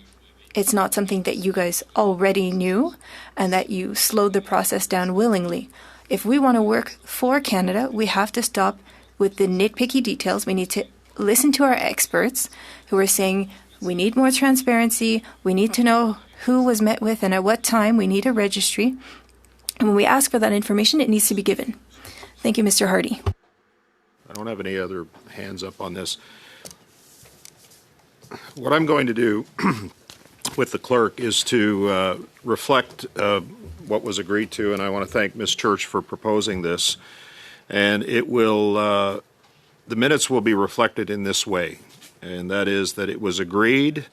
it's not something that you guys already knew and that you slowed the process down willingly. If we want to work for Canada, we have to stop with the nitpicky details. We need to listen to our experts who are saying we need more transparency, we need to know who was met with and at what time, we need a registry. And when we ask for that information, it needs to be given. Thank you, Mr. Hardy. I don't have any other hands up on this. What I'm going to do with the clerk is to reflect what was agreed to, and I want to thank Ms. Church for proposing this. And it will, the minutes will be reflected in this way, and that is that it was agreed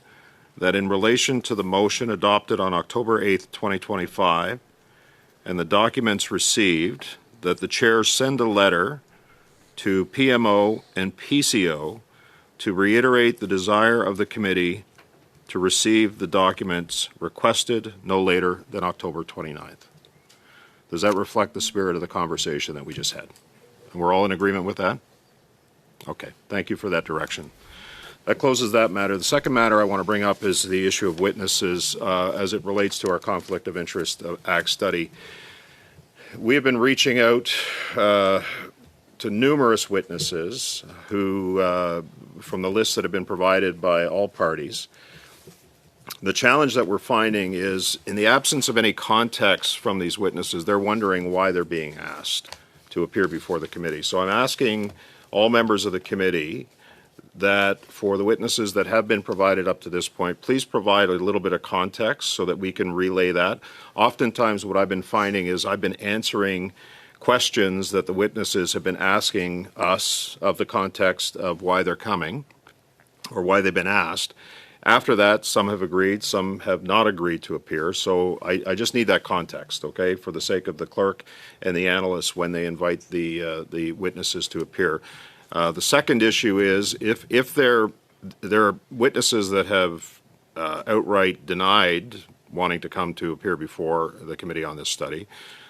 that in relation to the motion adopted on October 8th, 2025, and the documents received, that the chair send a letter to PMO and PCO to reiterate the desire of the committee to receive the documents requested no later than October 29th. Does that reflect the spirit of the conversation that we just had? And we're all in agreement with that? Okay, thank you for that direction. That closes that matter. The second matter I want to bring up is the issue of witnesses as it relates to our Conflict of Interest Act study. We have been reaching out to numerous witnesses who, from the lists that have been provided by all parties. The challenge that we're finding is, in the absence of any context from these witnesses, they're wondering why they're being asked to appear before the committee. So I'm asking all members of the committee that for the witnesses that have been provided up to this point, please provide a little bit of context so that we can relay that. Oftentimes what I've been finding is I've been answering questions that the witnesses have been asking us of the context of why they're coming or why they've been asked. After that, some have agreed, some have not agreed to appear. So I just need that context, okay, for the sake of the clerk and the analysts when they invite the witnesses to appear. The second issue is if there are witnesses that have outright denied wanting to come to appear before the committee on this study.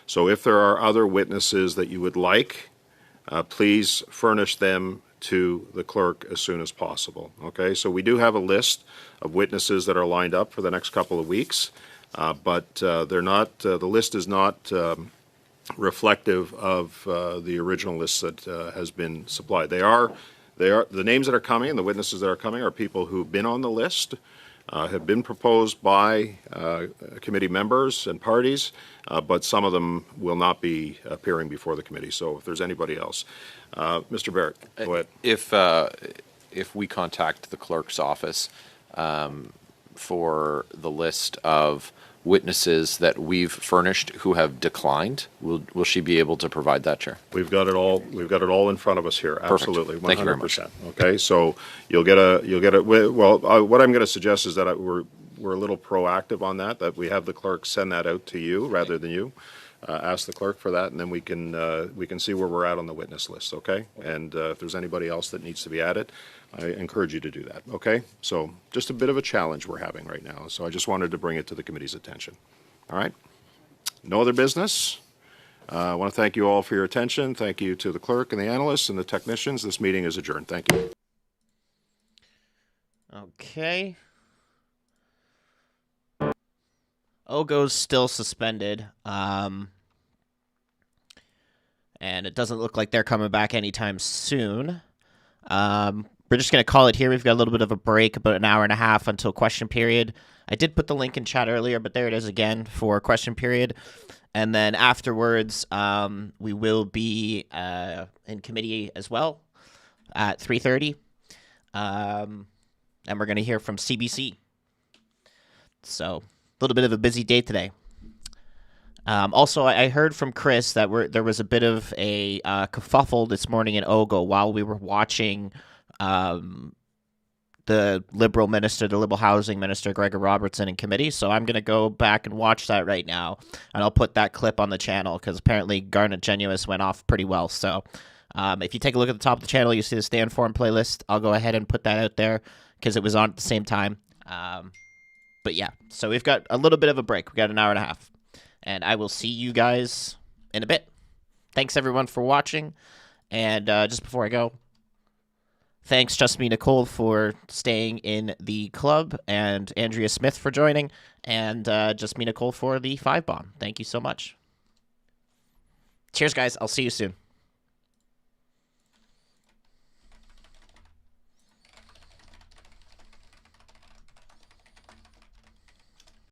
So if there are other witnesses that you would like, please furnish them to the clerk as soon as possible. Okay, so we do have a list of witnesses that are lined up for the next couple of weeks, but they're not. The list is not reflective of the original list that has been supplied. They are the names that are coming and the witnesses that are coming are people who've been on the list, have been proposed by committee members and parties, but some of them will not be appearing before the committee. So if there's anybody else. Mr. Barrett, go ahead. If we contact the clerk's office for the list of witnesses that we've furnished who have declined, will she be able to provide that, Chair? We've got it all. We've got it all in front of us here. Perfect. Absolutely, 100%. Thank you very much. Okay, so you'll get a. Well, what I'm going to suggest is that we're a little proactive on that. That we have the clerk send that out to you rather than you. Ask the clerk for that, and then we can see where we're at on the witness list. Okay, and if there's anybody else that needs to be added, I encourage you to do that. Okay, so just a bit of a challenge we're having right now. So I just wanted to bring it to the committee's attention. All right. No other business. I want to thank you all for your attention. Thank you to the clerk and the analysts and the technicians. This meeting is adjourned. Thank you. Okay. OGGO's still suspended. And it doesn't look like they're coming back anytime soon. We're just going to call it here. We've got a little bit of a break, about an hour and a half until question period. I did put the link in chat earlier, but there it is again for question period. And then afterwards, we will be in committee as well at 3:30. And we're going to hear from CBC. So a little bit of a busy day today. Also, I heard from Chris that there was a bit of a kerfuffle this morning in OGGO while we were watching the Liberal Housing Minister Gregor Robertson in committee. So I'm going to go back and watch that right now, and I'll put that clip on the channel because apparently Garnet Genuous went off pretty well. So if you take a look at the top of the channel, you see the Stand Forum playlist. I'll go ahead and put that out there because it was on at the same time. But yeah, so we've got a little bit of a break. We got an hour and a half. And I will see you guys in a bit. Thanks, everyone, for watching. And just before I go, thanks, Just Me Nicole, for staying in the club, and Andrea Smith for joining, and Just Me Nicole for the 5 bomb. Thank you so much. Cheers, guys. I'll see you soon.